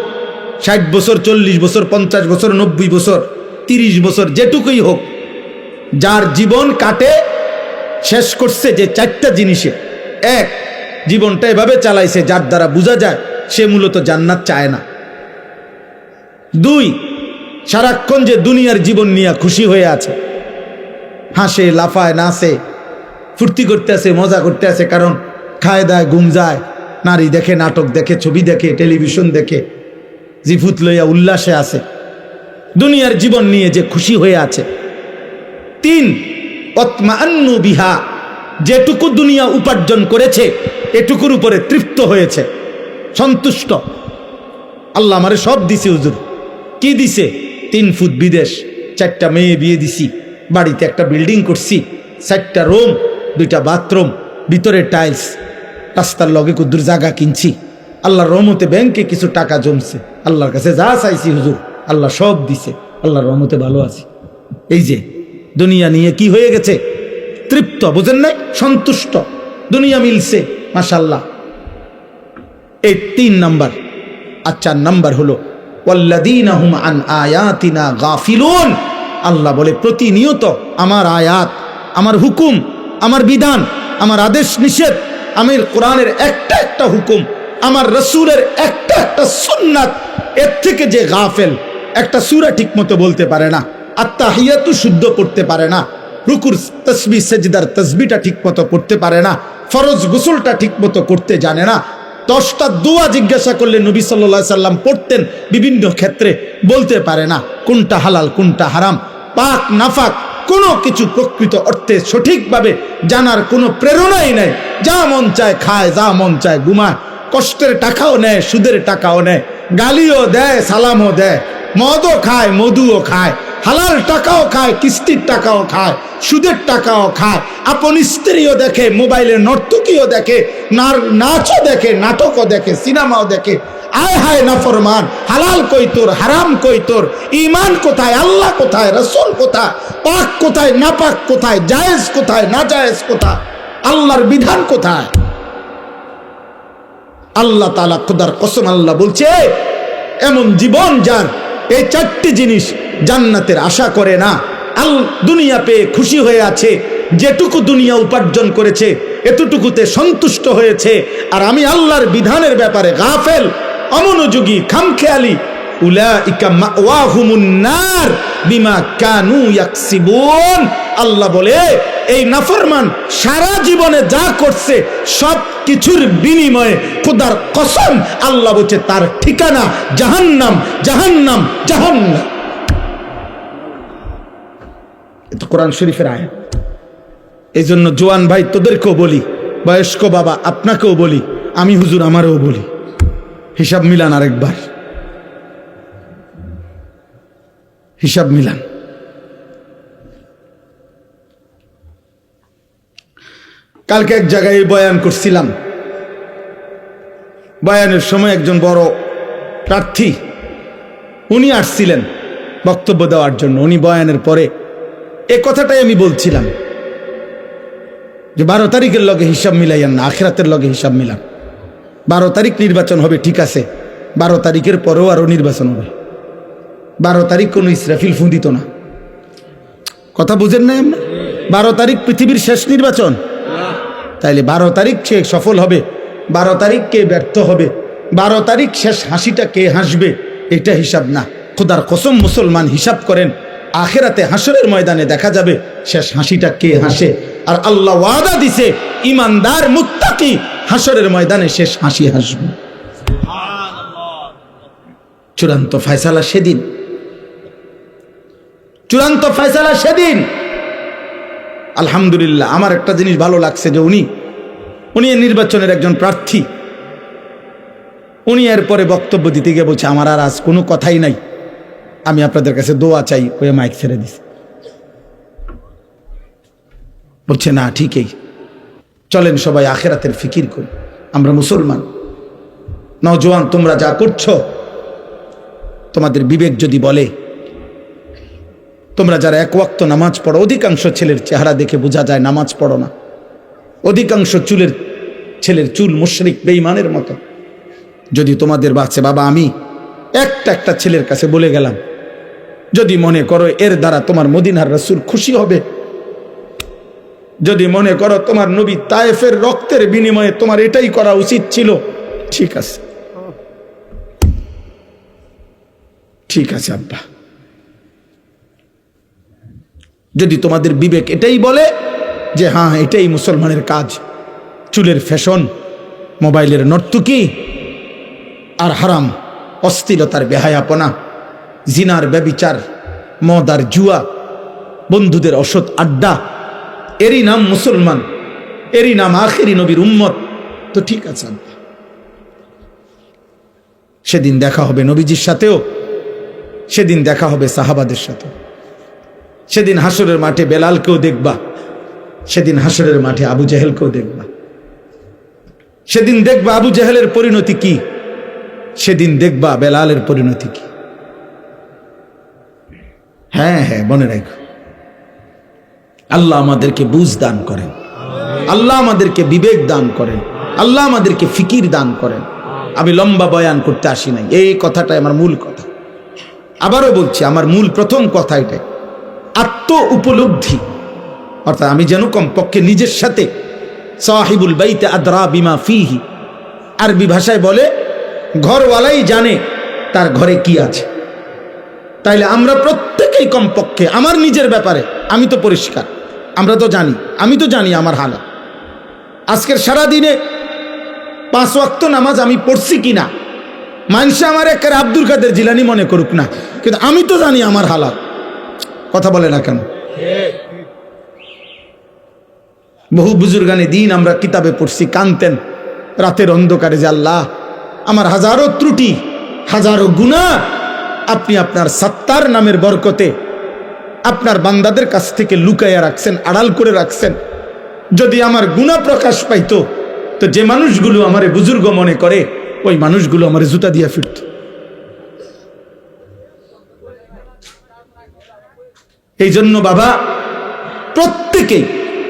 60 বছর, 40 বছর, 50 বছর, 90 বছর, 30 বছর, যেটুকুই হোক, যার জীবন কাটে শেষ করছে যে 4টা জিনিসে, 1, জীবনটা এভাবে চালাইছে যার দ্বারা বোঝা যায় সে মূলত জান্নাত চায় না। 2, সারাক্ষণ যে দুনিয়ার জীবন নিয়ে খুশি হয়ে আছে, হাসে, লাফায়, নাচে, ফুর্তি করতে আছে, মজা করতে আছে, কারণ খায় দায়, ঘুম যায়, নারী দেখে, নাটক দেখে, ছবি দেখে, টেলিভিশন দেখে, জিফুত লইয়া উল্লাসে আছে, দুনিয়ার জীবন নিয়ে যে খুশি হয়ে আছে। 3, ওয়াতমাআন্নু বিহা, যেটুকু দুনিয়া উপার্জন করেছে এটুকুর উপরে তৃপ্ত হয়েছে, সন্তুষ্ট। আল্লাহ আমারে সব দিছে হুজুর। কি দিছে? 3 ফুট বিদেশ, 4টা মেয়ে বিয়ে দিছি, বাড়িতে একটা বিল্ডিং করছি, 4টা রুম, 2টা বাথরুম, ভিতরে টাইলস, রাস্তার লগে কুদ্দুর জায়গা কিনছি। আল্লাহর রহমতে ব্যাংকে কিছু টাকা জমছে। আল্লাহর কাছে যা চাইছি হুজুর আল্লাহ সব দিছে, আল্লাহর রহমতে ভালো আছি। এই যে দুনিয়া নিয়ে কি হয়ে গেছে? তৃপ্ত, বুঝেন নাই? সন্তুষ্ট, দুনিয়া মিলছে, মাশাআল্লাহ। এই 3 নাম্বার। আর 4 নাম্বার হলো ওয়াল্লাযীনা হুম আন আয়াতিনা গাফিলুন। আল্লাহ বলে প্রতিনিয়ত আমার আয়াত, আমার হুকুম, আমার বিধান, আমার আদেশ নিষেধ, আমির কোরআনের একটা একটা হুকুম, আমার রাসূলের একটা একটা সুন্নাত, এর থেকে যে গাফেল, একটা সূরা ঠিকমতো বলতে পারে না, আত্তাহিয়াতু শুদ্ধ পড়তে পারে না, রুকুর তাসবিহ সেজদার তাসবিহটা ঠিকমতো পড়তে পারে না, ফরজ গোসলটা ঠিকমতো করতে জানে না, 10টা দোয়া জিজ্ঞাসা করলে নবী সাল্লাল্লাহু আলাইহি সাল্লাম পড়তেন বিভিন্ন ক্ষেত্রে, বলতে পারে না কোনটা হালাল কোনটা হারাম, পাক নাফাক কোনো কিছু প্রকৃত অর্থে সঠিকভাবে জানার কোনো প্রেরণাই নেই, যা মন চায় খায়, যা মন চায় ঘুমায়, কষ্টের টাকাও নেয়, সুদের টাকাও নেয়, গালিও দেয়, সালামও দেয়, মদও খায়, মধুও খায়, হালাল টাকাও খায়, কিস্তির টাকাও খায়, সুদের টাকাও খায়, আপন স্ত্রীও দেখে, মোবাইলে নর্তকীও দেখে, নাচও দেখে, নাটকও দেখে, সিনেমাও দেখে। আয় হায় নাফরমান, হালাল কই তোর, হারাম কই তোর, ঈমান কোথায়, আল্লাহ কোথায়, রাসূল কোথায়, পাক কোথায়, নাপাক কোথায়, জায়েজ কোথায়, না জায়েজ কোথায়, আল্লাহর বিধান কোথায়? আল্লাহ তাআলা খোদার কসম আল্লাহ বলছে, এমন জীবন যার এই 4টি জিনিস জান্নাতের আশা করে না, দুনিয়া পেয়ে খুশি হয়ে আছে, যেটুকু দুনিয়া উপার্জন করেছে এতটুকুতে সন্তুষ্ট হয়েছে, আর আমি আল্লাহর বিধানের ব্যাপারে গাফেল, অমনোযোগী, খামখেয়ালি, উলাইকা মাওয়াহুমুন নার বিমা কানু ইয়াকসিবুন। আল্লাহ বলে এই নাফরমান সারা জীবনে যা করছে সব কিছুর বিনিময়ে খোদার কসম আল্লাহ বলছে তার ঠিকানা জাহান্নাম, জাহান্নাম, জাহান্নাম। এটা কোরআন শরীফের আয়াত। এই জন্য জোয়ান ভাই তোদেরকেও বলি, বয়স্ক বাবা আপনাকেও বলি, আমি হুজুর আমারও বলি, হিসাব মিলান, আরেকবার হিসাব মিলান। কালকে এক জায়গায় বয়ান করছিলাম, বয়ানের সময় একজন বড় প্রার্থী উনি আসছিলেন বক্তব্য দেওয়ার জন্য। উনি বয়ানের পরে এ কথাটাই আমি বলছিলাম যে 12 তারিখের লগে হিসাব মিলাইয়ান না, আখিরাতের লগে হিসাব মিলান। 12 তারিখ নির্বাচন হবে, ঠিক আছে, 12 তারিখের পরেও আরো নির্বাচন হবে। 12 তারিখ কোনো ইসরাফিল ফু দিত না, কথা বুঝেন নাই আমরা? 12 তারিখ পৃথিবীর শেষ নির্বাচন, তাইলে 12 তারিখ কে সফল হবে, 12 তারিখ কে ব্যর্থ হবে, 12 তারিখ শেষ হাসিটা কে হাসবে, এটা হিসাব না। খোদার কসম মুসলমান হিসাব করেন, আখিরাতে হাসরের ময়দানে দেখা যাবে শেষ হাসিটা কে হাসে। আর আল্লাহ ওয়াদা দিছে ইমানদার মুত্তাকি হাসরের ময়দানে শেষ হাসি হাসবে। চূড়ান্ত ফয়সালা সেদিন, চূড়ান্ত ফয়সালা সেদিন। আলহামদুলিল্লাহ, আমার একটা জিনিস ভালো লাগছে যে উনি এই নির্বাচনের একজন প্রার্থী, উনি এরপরে বক্তব্য দিতে গিয়ে বলছে আমার আর আজ কোনো কথাই নাই, আমি আপনাদের কাছে দোয়া চাই, ওই মাইক ছেড়ে দিছে। বলছে না ঠিকই, চলেন সবাই আখিরাতের ফিকির করি, আমরা মুসলমান। নওজোয়ান তোমরা যা করছো, তোমাদের বিবেক যদি বলে, তোমরা যারা 1 ওয়াক্ত নামাজ পড়ো, অধিকাংশ ছেলের চেহারা দেখে বোঝা যায় নামাজ পড়ো না, অধিকাংশ ছেলের চুল মুশরিক বেঈমানের মতো। যদি তোমাদের বাচ্চা বাবা আমি একটা ছেলের কাছে বলে গেলাম, যদি মনে করো এর দ্বারা তোমার মদিনার রাসূল খুশি হবে, যদি মনে করো তোমার নবী তায়েফের রক্তের বিনিময়ে তোমার এটাই করা উচিত ছিল, ঠিক আছে, ঠিক আছে আব্বা। যদি তোমাদের বিবেক এটাই বলে যে হ্যাঁ এটাই মুসলমানের কাজ, চুলের ফ্যাশন, মোবাইলের নর্তকী, আর হারাম, অশ্লীলতার বেহায়াপনা, জিনার ব্যভিচার, মদ আর জুয়া, বন্ধুদের অসৎ আড্ডা, এরই নাম মুসলমান, এরই নাম আখেরি নবীর উম্মত, তো ঠিক আছে। সেদিন দেখা হবে নবীজির সাথেও, সেদিন দেখা হবে সাহাবাদের সাথে, সেদিন হাসরের মাঠে বেলালকেও দেখবা, সেদিন হাসরের মাঠে আবু জেহেলকেও দেখবা, সেদিন দেখবা আবু জেহেলের পরিণতি কি, সেদিন দেখবা বেলালের পরিণতি কি। হ্যাঁ হ্যাঁ, মনে রাখো, আল্লাহ আমাদেরকে বুঝ দান করেন, আল্লাহ আমাদেরকে বিবেক দান করেন, আল্লাহ আমাদেরকে ফিকির দান করেন। আমি লম্বা বয়ান করতে আসি নাই, এই কথাটাই আমার মূল কথা। আবারও বলছি, আমার মূল প্রথম কথা এটাই, আত্ম উপলব্ধি। অর্থাৎ আমি যেন কমপক্ষে নিজের সাথে, সাহিবুল বাইতে আদরা বিমা ফিহি, আরবি ভাষায় বলে ঘরওয়ালাই জানে তার ঘরে কি আছে। তাইলে আমরা প্রত্যেকেই কমপক্ষে আমার নিজের ব্যাপারে আমি তো পরিষ্কার, আমরা তো জানি, আমি তো জানি আমার হালাত। আজকের সারাদিনে 5 ওয়াক্ত নামাজ আমি পড়ছি কিনা, মানুষে আমার একের আব্দুল কাদের জিলানি মনে করুক না, কিন্তু আমি তো জানি আমার হালাত। কথা বলে না কেন? বহু বুজুর্গানে দিন আমরা কিতাবে পড়ছি, কানতেন রাতের অন্ধকারে, যে আল্লাহ আমার হাজারো ত্রুটি, হাজারো গুনাহ আপনি আপনার সত্তার নামের বরকতে আপনার বান্দাদের কাছ থেকে লুকাইয়া রাখছেন, আড়াল করে রাখছেন। যদি আমার গুনাহ প্রকাশ পাইতো, তো যে মানুষগুলো আমারে বুজুর্গ মনে করে, ওই মানুষগুলো আমারে জুতা দিয়া ফিরত। এই জন্য বাবা, প্রত্যেকেই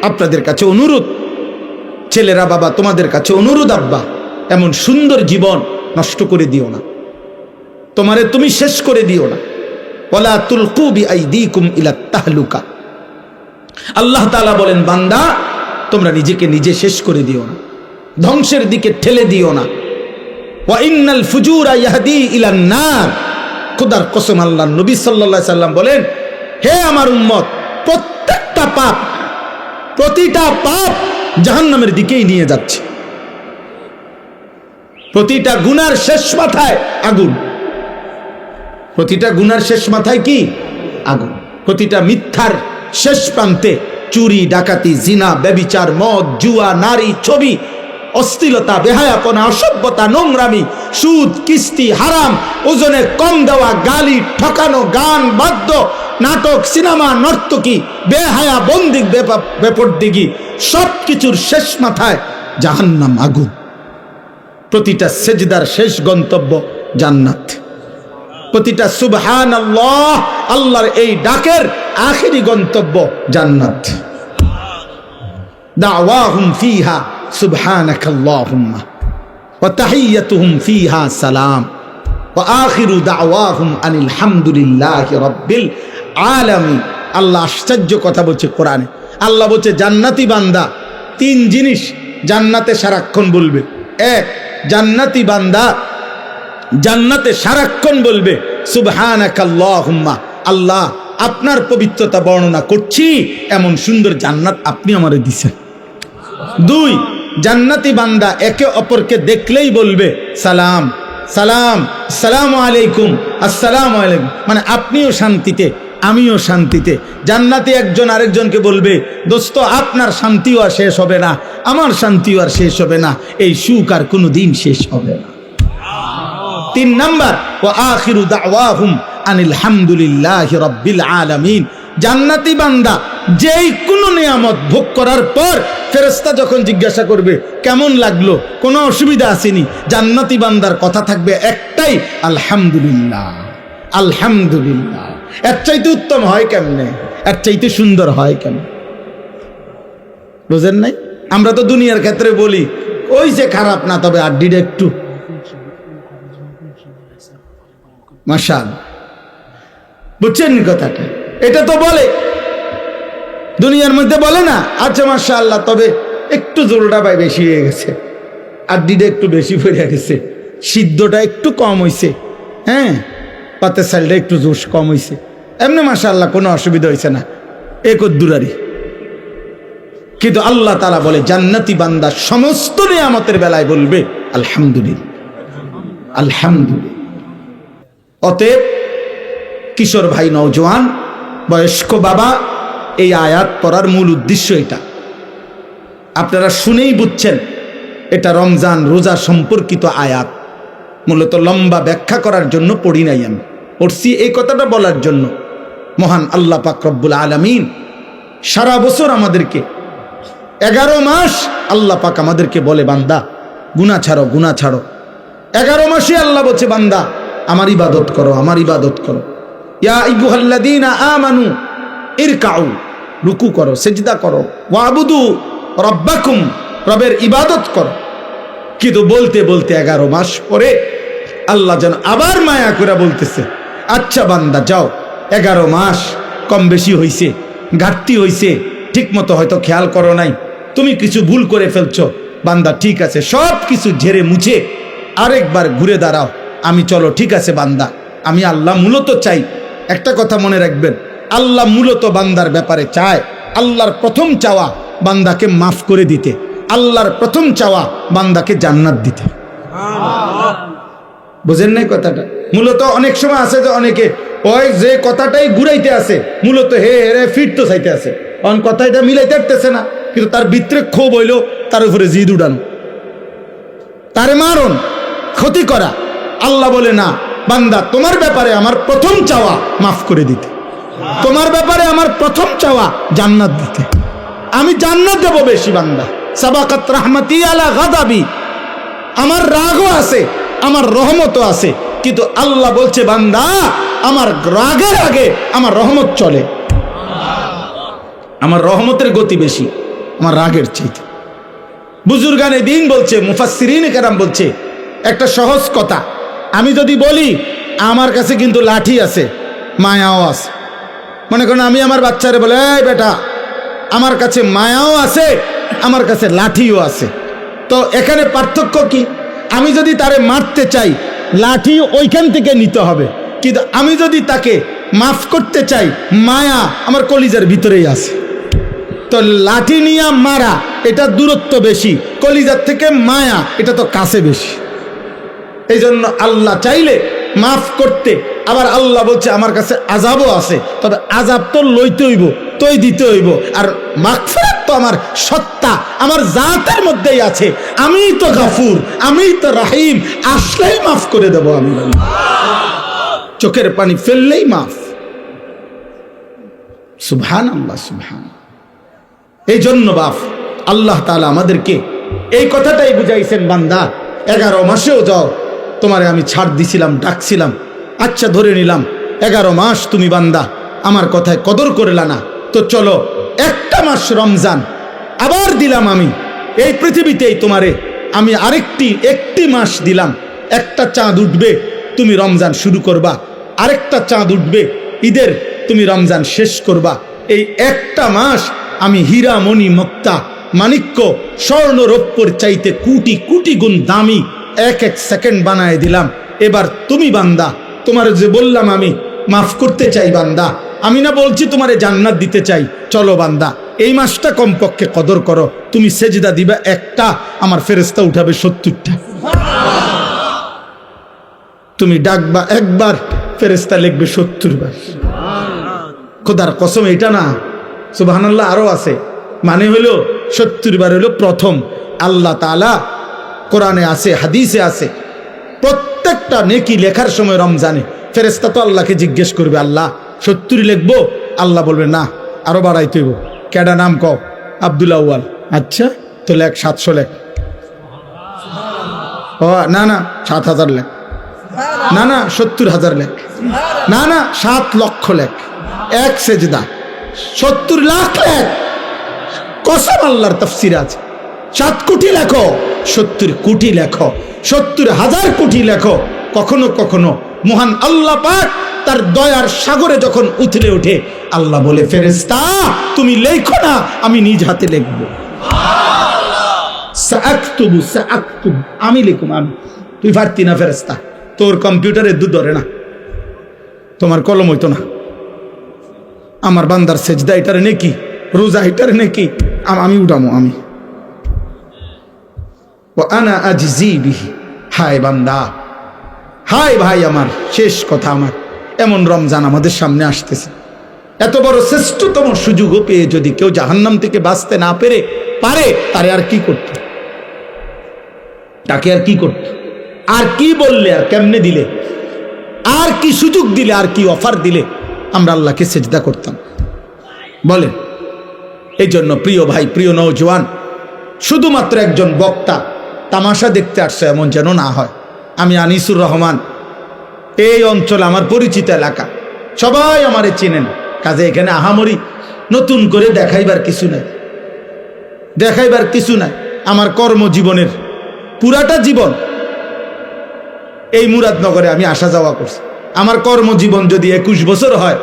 আপনাদের কাছে অনুরোধ, ছেলেরা বাবা তোমাদের কাছে অনুরোধ, আব্বা এমন সুন্দর জীবন নষ্ট করে দিও না, তোমারে তুমি শেষ করে দিও না। ওয়ালা তুলকু বিআইদিকুম ইলা তাহলুকা। আল্লাহ তাআলা বলেন, বান্দা তোমরা নিজেকে নিজে শেষ করে দিও না, ধ্বংসের দিকে ঠেলে দিও না। ওয়া ইন্নাল ফুজুরা ইয়াহদি ইলান নার। খোদার কসম, আল্লাহর নবী সাল্লাল্লাহু আলাইহি সাল্লাম বলেন, হে আমার উম্মত, প্রত্যেকটা পাপ, প্রতিটা পাপ জাহান্নামের দিকেই নিয়ে যাচ্ছে। প্রতিটা গুনার শেষ মাথায় আগুন, প্রতিটা গুনার শেষ মাথায় কি? আগুন। প্রতিটা মিথ্যার শেষ প্রান্তে চুরি, ডাকাতি, জিনা, ব্যভিচার, মদ, জুয়া, নারী, ছবি, অশ্লীলতা, বেহায়াপনা, অসভ্যতা, নোংরামি, সুদ, কিস্তি, হারাম, ওজনে কম দেওয়া, গালি, ঠকানো, গান, বাদ্য, নাটক, সিনেমা, নর্তকী, বেহায়া, বন্দিক, বেপরদিগি, সব কিছুর শেষ মাথায় জাহান্নাম, আগুন। প্রতিটা সেজদার শেষ গন্তব্য জান্নাত। প্রতিটা সুবহানাল্লাহ, আল্লাহর এই ডাকের আখেরি গন্তব্য জান্নাত। দাওয়াহুম ফিহা সুবহানাকাল্লাহুম্মা ওয়া তাহিয়্যাতুহুম ফিহা সালাম ওয়া আখিরু দাওয়াহুম আনিল হামদুলিল্লাহি রাব্বিল আলামিন। আল্লাহ আশ্চর্য কথা বলছে কোরআনে। আল্লাহ বলছে, জান্নাতি বান্দা 3 জিনিস জান্নাতে সারাক্ষণ বলবে। 1, জান্নাতি বান্দা জান্নাতে সারাক্ষণ বলবে সুবহানাকাল্লাহুম্মা, আল্লাহ আপনার পবিত্রতা বর্ণনা করছি, এমন সুন্দর জান্নাত আপনি আমারে দিছেন। 2, জান্নাতি বান্দা একে অপরকে দেখলেই বলবে সালাম সালাম, আসসালামু আলাইকুম, আসসালামু আলাইকুম, মানে আপনিও শান্তিতে আমিও শান্তিতে। জান্নাতি একজন আরেকজনকে বলবে, দোস্ত আপনার শান্তিও আর শেষ হবে না, আমার শান্তিও আর শেষ হবে না, এই সুখ আর কোনো দিন শেষ হবে না। 3 নাম্বার, ওয়া আখিরু দাওয়াহুম আনিল হামদুলিল্লাহি রাব্বিল আলামিন। জান্নাতি বান্দা যেই কোনো নিয়ামত ভোগ করার পর ফেরেশতা যখন জিজ্ঞাসা করবে কেমন লাগলো, কোনো অসুবিধা আসেনি, জান্নাতি বান্দার কথা থাকবে একটাই, আলহামদুলিল্লাহ, আলহামদুলিল্লাহ। এর চাইতে উত্তম হয় কেমনে, এর চাইতে সুন্দর হয় কেমন? বুঝেন নাই? আমরা তো দুনিয়ার ক্ষেত্রে বলি ওই যে খারাপ না, তবে আড্ডিটা একটু মাশাআল্লাহ। বুঝছেন কথাটা? এটা তো বলে দুনিয়ার মধ্যে, বলে না আচ্ছা মাশাআল্লাহ, তবে একটু জোরটা ভাই বেশি হয়ে গেছে, আড্ডিটা একটু বেশি পড়ে গেছে, সিদ্ধটা একটু কম হয়েছে, হ্যাঁ পাতের সাইলটা একটু জোশ কম হয়েছে, এমনি মাশাআল্লাহ কোনো অসুবিধা হয়েছে না, একদ্দুরারি। কিন্তু আল্লাহ তাআলা বলে, জান্নাতি বান্দা সমস্ত নিয়ামতের বেলায় বলবে আলহামদুলিল্লাহ, আলহামদুলিল্লাহ। অতএব কিশোর ভাই, নওজোয়ান, বয়স্ক বাবা, এই আয়াত পড়ার মূল উদ্দেশ্য এটা। আপনারা শুনেই বুঝছেন এটা রমজান রোজা সম্পর্কিত আয়াত। মূলত লম্বা ব্যাখ্যা করার জন্য পড়ি নাই, আমি পড়ছি এই কথাটা বলার জন্য। মহান আল্লাহ পাক রব্বুল আলামিন সারা বছর আমাদেরকে 11 মাস আল্লাহ পাক আমাদেরকে বলে, বান্দা গুনাহ ছাড়ো, গুনাহ ছাড়ো। 11 মাসে আল্লাহ বলছে, বান্দা আমার ইবাদত করো, আমার ইবাদত করো। ইয়া আইয়ুহাল্লাযীনা আমানু ইরকাউ, রুকু করো, সিজদা করো, ওয়াবুদু রাব্বাকুম, রবের ইবাদত করো। কিন্তু বলতে বলতে 11 মাস পরে আল্লাহ যেন আবার মায়া করে বলতেছে, আচ্ছা বান্দা যাও, 11 মাস কম বেশি হইছে, ঘাটতি হইছে, ঠিক মতো হয়তো খেয়াল করো নাই, তুমি কিছু ভুল করে ফেলছো। বান্দা ঠিক আছে, সব কিছু ঝেড়ে মুছে আরেকবার ঘুরে দাঁড়াও, আমি চলো ঠিক আছে বান্দা, আমি আল্লাহ মূলত চাই। একটা কথা মনে রাখবেন, আল্লাহ মূলত বান্দার ব্যাপারে চায়, আল্লাহর প্রথম চাওয়া বান্দাকে মাফ করে দিতে, আল্লাহর প্রথম চাওয়া বান্দাকে জান্নাত দিতে। বুঝেন নাই কথাটা? মূলত অনেক সময় আছে যে অনেকে ওই যে কথাটাই ঘুরাইতে আছে, মূলত হে রে ফিট তো চাইতে আছে, অন কথাটা মিলাইতে পারতেছে না, কিন্তু তার ভিতরে ক্ষোভ হইলো, তার উপরে জিদ উড়ানো, তারে মারণ, ক্ষতি করা। আল্লাহ বলে না বান্দা, তোমার ব্যাপারে আমার প্রথম চাওয়া মাফ করে দিতে, তোমার ব্যাপারে আমার প্রথম চাওয়া জান্নাত দিতে, আমি জান্নাত দেব বেশি। বান্দা সাবাকাত রাহমাতি আলা গাদাবি, আমার রাগও আছে, আমার রহমতও আছে, কিন্তু আল্লাহ বলছে বান্দা আমার রাগের আগে আমার রহমত চলে, আমার রহমতের গতি বেশি আমার রাগের চাইতে। বুজুর্গানে দিন বলছে, মুফাসসিরিনে কেরাম বলছে একটা সহজ কথা, আমি যদি বলি আমার কাছে কিন্তু লাঠি আছে, মায়াও আছে, মনে করেন আমি আমার বাচ্চারে বলে এই বেটা আমার কাছে মায়াও আছে, আমার কাছে লাঠিও আছে, তো এখানে পার্থক্য কি? আমি যদি তারে মারতে চাই লাঠি ওইখান থেকে নিতে হবে, কিন্তু আমি যদি তাকে মাফ করতে চাই মায়া আমার কলিজার ভিতরেই আছে। তো লাঠি নিয়ে মারা এটা দূরত্ব বেশি, কলিজার থেকে মায়া এটা তো কাছে বেশি। এই জন্য আল্লাহ চাইলে মাফ করতে, আবার আল্লাহ বলছে আমার কাছে আযাবও আছে, তবে আযাব তো লইতে হইব, তোই দিতে হইব, আর মাগফিরাত তো আমার সত্তা আমার জাতের মধ্যেই আছে, আমিই তো গাফুর, আমিই তো রাহিম, আসলেই মাফ করে দেব আমি, চোখের পানি ফেললেই মাফ। সুবহানাল্লাহ, সুবহান। এই জন্য বাপ আল্লাহ তাআলা আমাদেরকে এই কথাটাই বুঝাইছেন, বান্দা 11 মাসেও যাও, তোমারে আমি ছাড় দিছিলাম, ডাকছিলাম, আচ্ছা ধরে নিলাম 11 মাস তুমি বান্দা আমার কথায় কদর করলা না, তো চলো একটা মাস রমজান আবার দিলাম আমি এই পৃথিবীতেই তোমারে, আমি একটি মাস দিলাম, একটা চাঁদ উঠবে তুমি রমজান শুরু করবা, আরেকটা চাঁদ উঠবে ঈদের তুমি রমজান শেষ করবা। এই একটা মাস আমি হীরা মণি মুক্তা মাণিক্য স্বর্ণ রৌপ্যর চাইতে কোটি কোটি গুণ দামি এক সেকেন্ড বানায় দিলাম। এবার তুমি বান্দা, তোমার যে বললাম আমি মাফ করতে চাই বান্দা, আমি না বলছি তোমারে জান্নাত দিতে চাই, চলো বান্দা এই মাসটা কমপক্ষে কদর করো, তুমি সেজদা দিবা একটা, আমার ফেরেশতা উঠাবে 70টা, তুমি ডাকবা একবার, ফেরেশতা লিখবে 70 বার। খোদার কসম এটা না, সুবহানাল্লাহ, আরো আছে, মানে হইল 70 বার হইল প্রথম। আল্লাহ তাআলা কোরআনে আছে, হাদিসে আছে, প্রত্যেকটা নেকি লেখার সময় রমজানে ফেরেশতা তো আল্লাহকে জিজ্ঞেস করবে, আল্লাহ 70 লিখবো? আল্লাহ বলবে না, আরো বাড়াইতে হইব। কেডা নাম কও? আব্দুল আউয়াল। আচ্ছা তো লেখ 700 লেখ। ও না না 7000 লেখ, না না 70,000 লেখ, না না 7 লক্ষ লেখ, এক সেজদা 70 লাখ লেখ। কসম আল্লাহর তাফসীর আছে, 7 কোটি লেখো, 70 কোটি লেখো, 70,000 কোটি লেখো। কখনো কখনো মহান আল্লাহ পাক তার দয়ার সাগরে যখন উথলে ওঠে, আল্লাহ বলে ফেরেশতা তুমি লেখো না, আমি নিজ হাতে লিখব, সাআকতুবু সাআকতুব, আমি লিখুম, আমি। তুই পারতি না ফেরেশতা, তোর কম্পিউটারে দুধ ধরে না, তোমার কলম হইতো না। আমার বান্দার সেজদা এটারে নেকি, রোজা এটারে নেকি, আমি উঠামো, আমি। ও আনা আজজি বিহি, হায় বান্দা, হায় ভাই আমার, শেষ কথা আমার, এমন রমজান আমাদের সামনে আসতেছে, এত বড় শ্রেষ্ঠতম সুযোগও পেয়ে যদি কেউ জাহান্নাম থেকে বাঁচতে না পারে, তারে আর কি করত, তাকে আর কি করত, আর কি বললে, আর কেমনে দিলে, আর কি সুযোগ দিলে, আর কি অফার দিলে আমরা আল্লাহকে সেজদা করতাম বলেন? এই জন্য প্রিয় ভাই, প্রিয় নওজোয়ান, শুধুমাত্র একজন বক্তা তামাশা দেখতে আসছে এমন যেন না হয়। আমি আনিসুর রহমান, এই অঞ্চল আমার পরিচিত এলাকা, সবাই আমারে চেনেন, কাজে এখানে আহামরি নতুন করে দেখাইবার কিছু নাই, দেখাইবার কিছু নাই। আমার কর্মজীবনের পুরাটা জীবন এই মুরাদনগরে আমি আসা যাওয়া করছি, আমার কর্মজীবন যদি 21 বছর হয়,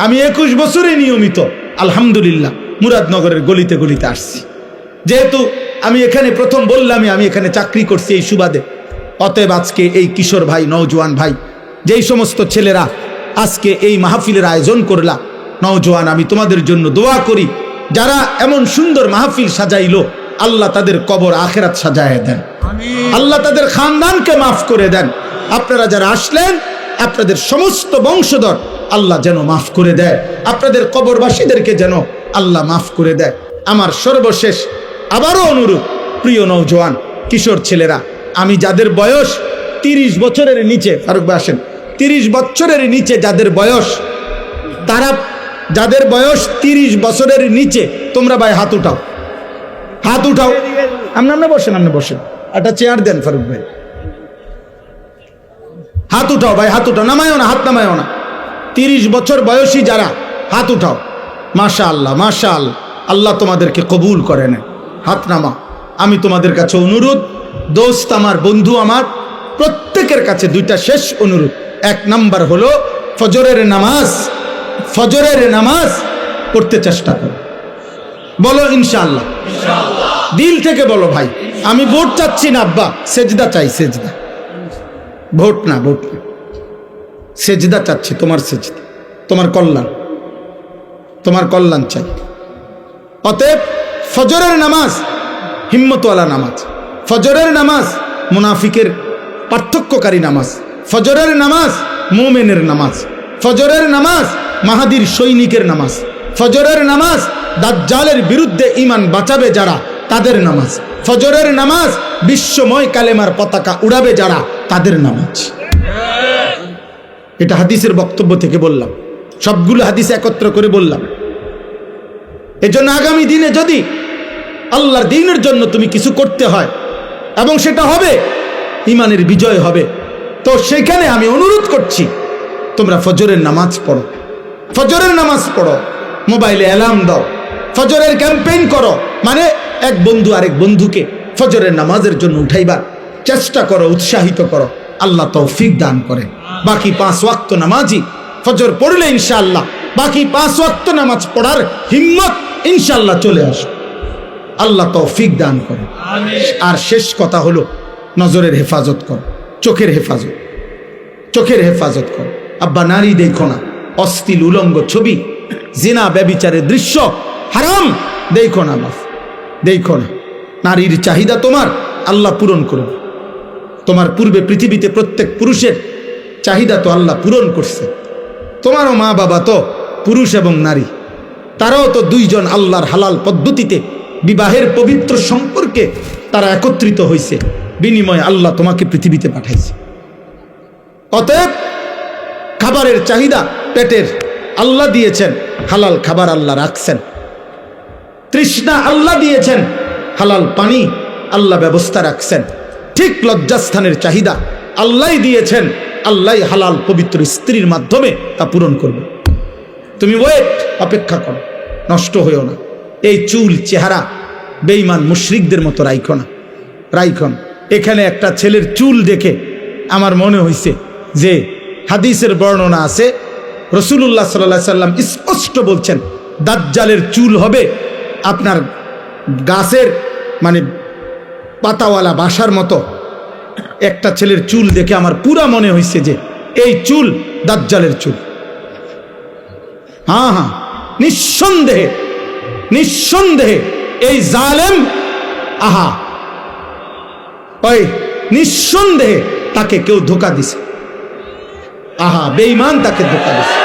আমি 21 বছরে নিয়মিত আলহামদুলিল্লাহ মুরাদনগরের গলিতে গলিতে আসছি। যেহেতু আমি এখানে প্রথম বললামই আমি এখানে চাকরি করছি এই সুবাদে, অতএব আজকে এই কিশোর ভাই, নওজোয়ান ভাই, যেই সমস্ত ছেলেরা আজকে এই মাহফিলের আয়োজন করলা, নওজোয়ান, আমি তোমাদের জন্য দোয়া করি, যারা এমন সুন্দর মাহফিল সাজাইলো, আল্লাহ তাদের কবর আখেরাত সাজায় দেন, আল্লাহ তাদের খানদানকে মাফ করে দেন। আপনারা যারা আসলেন, আপনাদের সমস্ত বংশধর আল্লাহ যেন মাফ করে দেয়, আপনাদের কবরবাসীদেরকে যেন আল্লাহ মাফ করে দেয়। আমার সর্বশেষ আবারও অনুরোধ, প্রিয় নওজোয়ান কিশোর ছেলেরা, আমি যাদের বয়স 30 বছরের নিচে, ফারুক ভাই আসেন, 30 বছরের নিচে যাদের বয়স, তারা যাদের বয়স 30 বছরের নিচে, তোমরা ভাই হাত উঠাও, হাত উঠাও। আপনি বসেন, আপনি বসেন, একটা চেয়ার দেন ফারুক ভাই। হাত উঠাও ভাই, হাত উঠাও, নামায়ও না, হাত নামায়ও না। 30 বছর বয়সী যারা, হাত উঠাও। মাশাআল্লাহ, মাশাআল্লাহ, আল্লাহ তোমাদেরকে কবুল করে নেন। হাত নামা। আমি তোমাদের কাছে অনুরোধ, দোস্ত আমার, বন্ধু আমার, প্রত্যেকের কাছে দুইটা শেষ অনুরোধ। 1 নাম্বার হলো ফজরের নামাজ পড়তে চেষ্টা করো। বলো ইনশাআল্লাহ, দিল থেকে বলো ভাই। আমি ভোট চাচ্ছি না আব্বা, সেজদা চাই, সেজদা, ভোট না, ভোট না, সেজদা চাচ্ছি, তোমার সেজদা, তোমার কল্যাণ চাই। অতএব ফজরের নামাজ হিম্মতওয়ালা নামাজ, ফজরের নামাজ মুনাফিকের পার্থক্যকারী নামাজ, ফজরের নামাজ মুমিনের নামাজ, ফজরের নামাজ মাহাদির সৈনিকের নামাজ, ফজরের নামাজ দাজ্জালের বিরুদ্ধে ঈমান বাঁচাবে যারা, তাদের নামাজ, ফজরের নামাজ বিশ্বময় কালেমার পতাকা উড়াবে যারা, তাদের নামাজ। এটা হাদিসের বক্তব্য থেকে বললাম, সবগুলো হাদিস একত্র করে বললাম। এজন্য আগামী দিনে যদি আল্লাহর দ্বীনের জন্য তুমি কিছু করতে হয় এবং সেটা হবে, ঈমানের বিজয় হবে, তো সেখানে আমি অনুরোধ করছি তোমরা ফজরের নামাজ পড়ো, ফজরের নামাজ পড়ো, মোবাইলে অ্যালার্ম দাও, ফজরের ক্যাম্পেইন করো, মানে এক বন্ধু আরেক বন্ধুকে ফজরের নামাজের জন্য উঠাইবার চেষ্টা করো, উৎসাহিত করো। আল্লাহ তৌফিক দান করে। বাকি 5 ওয়াক্ত নামাজি ফজর পড়লে ইনশাআল্লাহ বাকি 5 ওয়াক্ত নামাজ পড়ার হিম্মত ইনশাআল্লাহ চলে আসে। আল্লাহ তৌফিক দান করে। আর শেষ কথা হলো, নজরের হেফাজত করো, চোখের হেফাজত করো। আব্বা, নারী দেখো না, অশ্লীল উলঙ্গ ছবি, জিনা ব্যভিচারের দৃশ্য, হারাম দেখো না, বাপ দেখো না। নারীর চাহিদা তোমার আল্লাহ পূরণ করবে। তোমার পূর্বে পৃথিবীতে প্রত্যেক পুরুষের চাহিদা তো আল্লাহ পূরণ করছে। তোমারও মা বাবা তো পুরুষ এবং নারী, তারাও তো 2 জন আল্লাহর হালাল পদ্ধতিতে বিবাহের পবিত্র সম্পর্কে তারা একত্রিত হয়েছে, বিনিময়ে আল্লাহ তোমাকে পৃথিবীতে পাঠাইছে। অতএব খাবারের চাহিদা পেটের আল্লাহ দিয়েছেন, হালাল খাবার আল্লাহ রাখছেন। তৃষ্ণা আল্লাহ দিয়েছেন, হালাল পানি আল্লাহ ব্যবস্থা রাখছেন। ঠিক লজ্জাস্থানের চাহিদা আল্লাহ দিয়েছেন, আল্লাহ হালাল পবিত্র স্ত্রীর মাধ্যমে তা পূরণ করবে। তুমি অপেক্ষা করো, নষ্ট হইও না। এই চুল চেহারা বেঈমান মুশরিকদের মতো রাইখো না। এখানে একটা ছেলের চুল দেখে আমার মনে হয়েছে যে হাদিসের বর্ণনা আছে, রাসূলুল্লাহ সাল্লাল্লাহু আলাইহি সাল্লাম স্পষ্ট বলছেন, দাজ্জালের চুল হবে আপনার গাছের মানে পাতাওয়ালা বাসার মতো। একটা ছেলের চুল দেখে আমার পুরা মনে হয়েছে যে এই চুল দাজ্জালের চুল। হ্যাঁ, নিঃসন্দেহে এই জালেম, নিঃসন্দেহে তাকে কেউ ধোঁকা দিছে। বেঈমান তাকে ধোঁকা দিছে।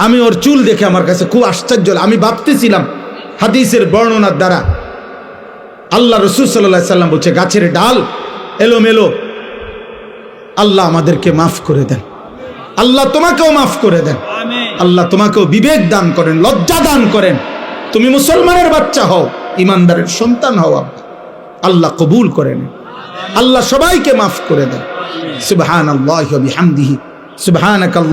আমি ওর চুল দেখে আমার কাছে খুব আশ্চর্য, আমি ভাবতেছিলাম হাদিসের বর্ণনার দ্বারা আল্লাহ রাসূল সাল্লাল্লাহু আলাইহি সাল্লাম বলছে, গাছের ডাল এলোমেলো, আল্লাহ আমাদেরকে মাফ করে দেন, আল্লাহ তোমাকেও মাফ করে দেন, আল্লাহ তোমাকেও বিবেক দান করেন, লজ্জা দান করেন। তুমি মুসলমানের বাচ্চা হও, ইমানদারের সন্তান হও, আল্লাহ কবুল করেন, আল্লাহ সবাইকে মাফ করে দেন। সুবহানাল্লাহি ওয়া বিহামদিহি, সুবহানাকাল্লাহ।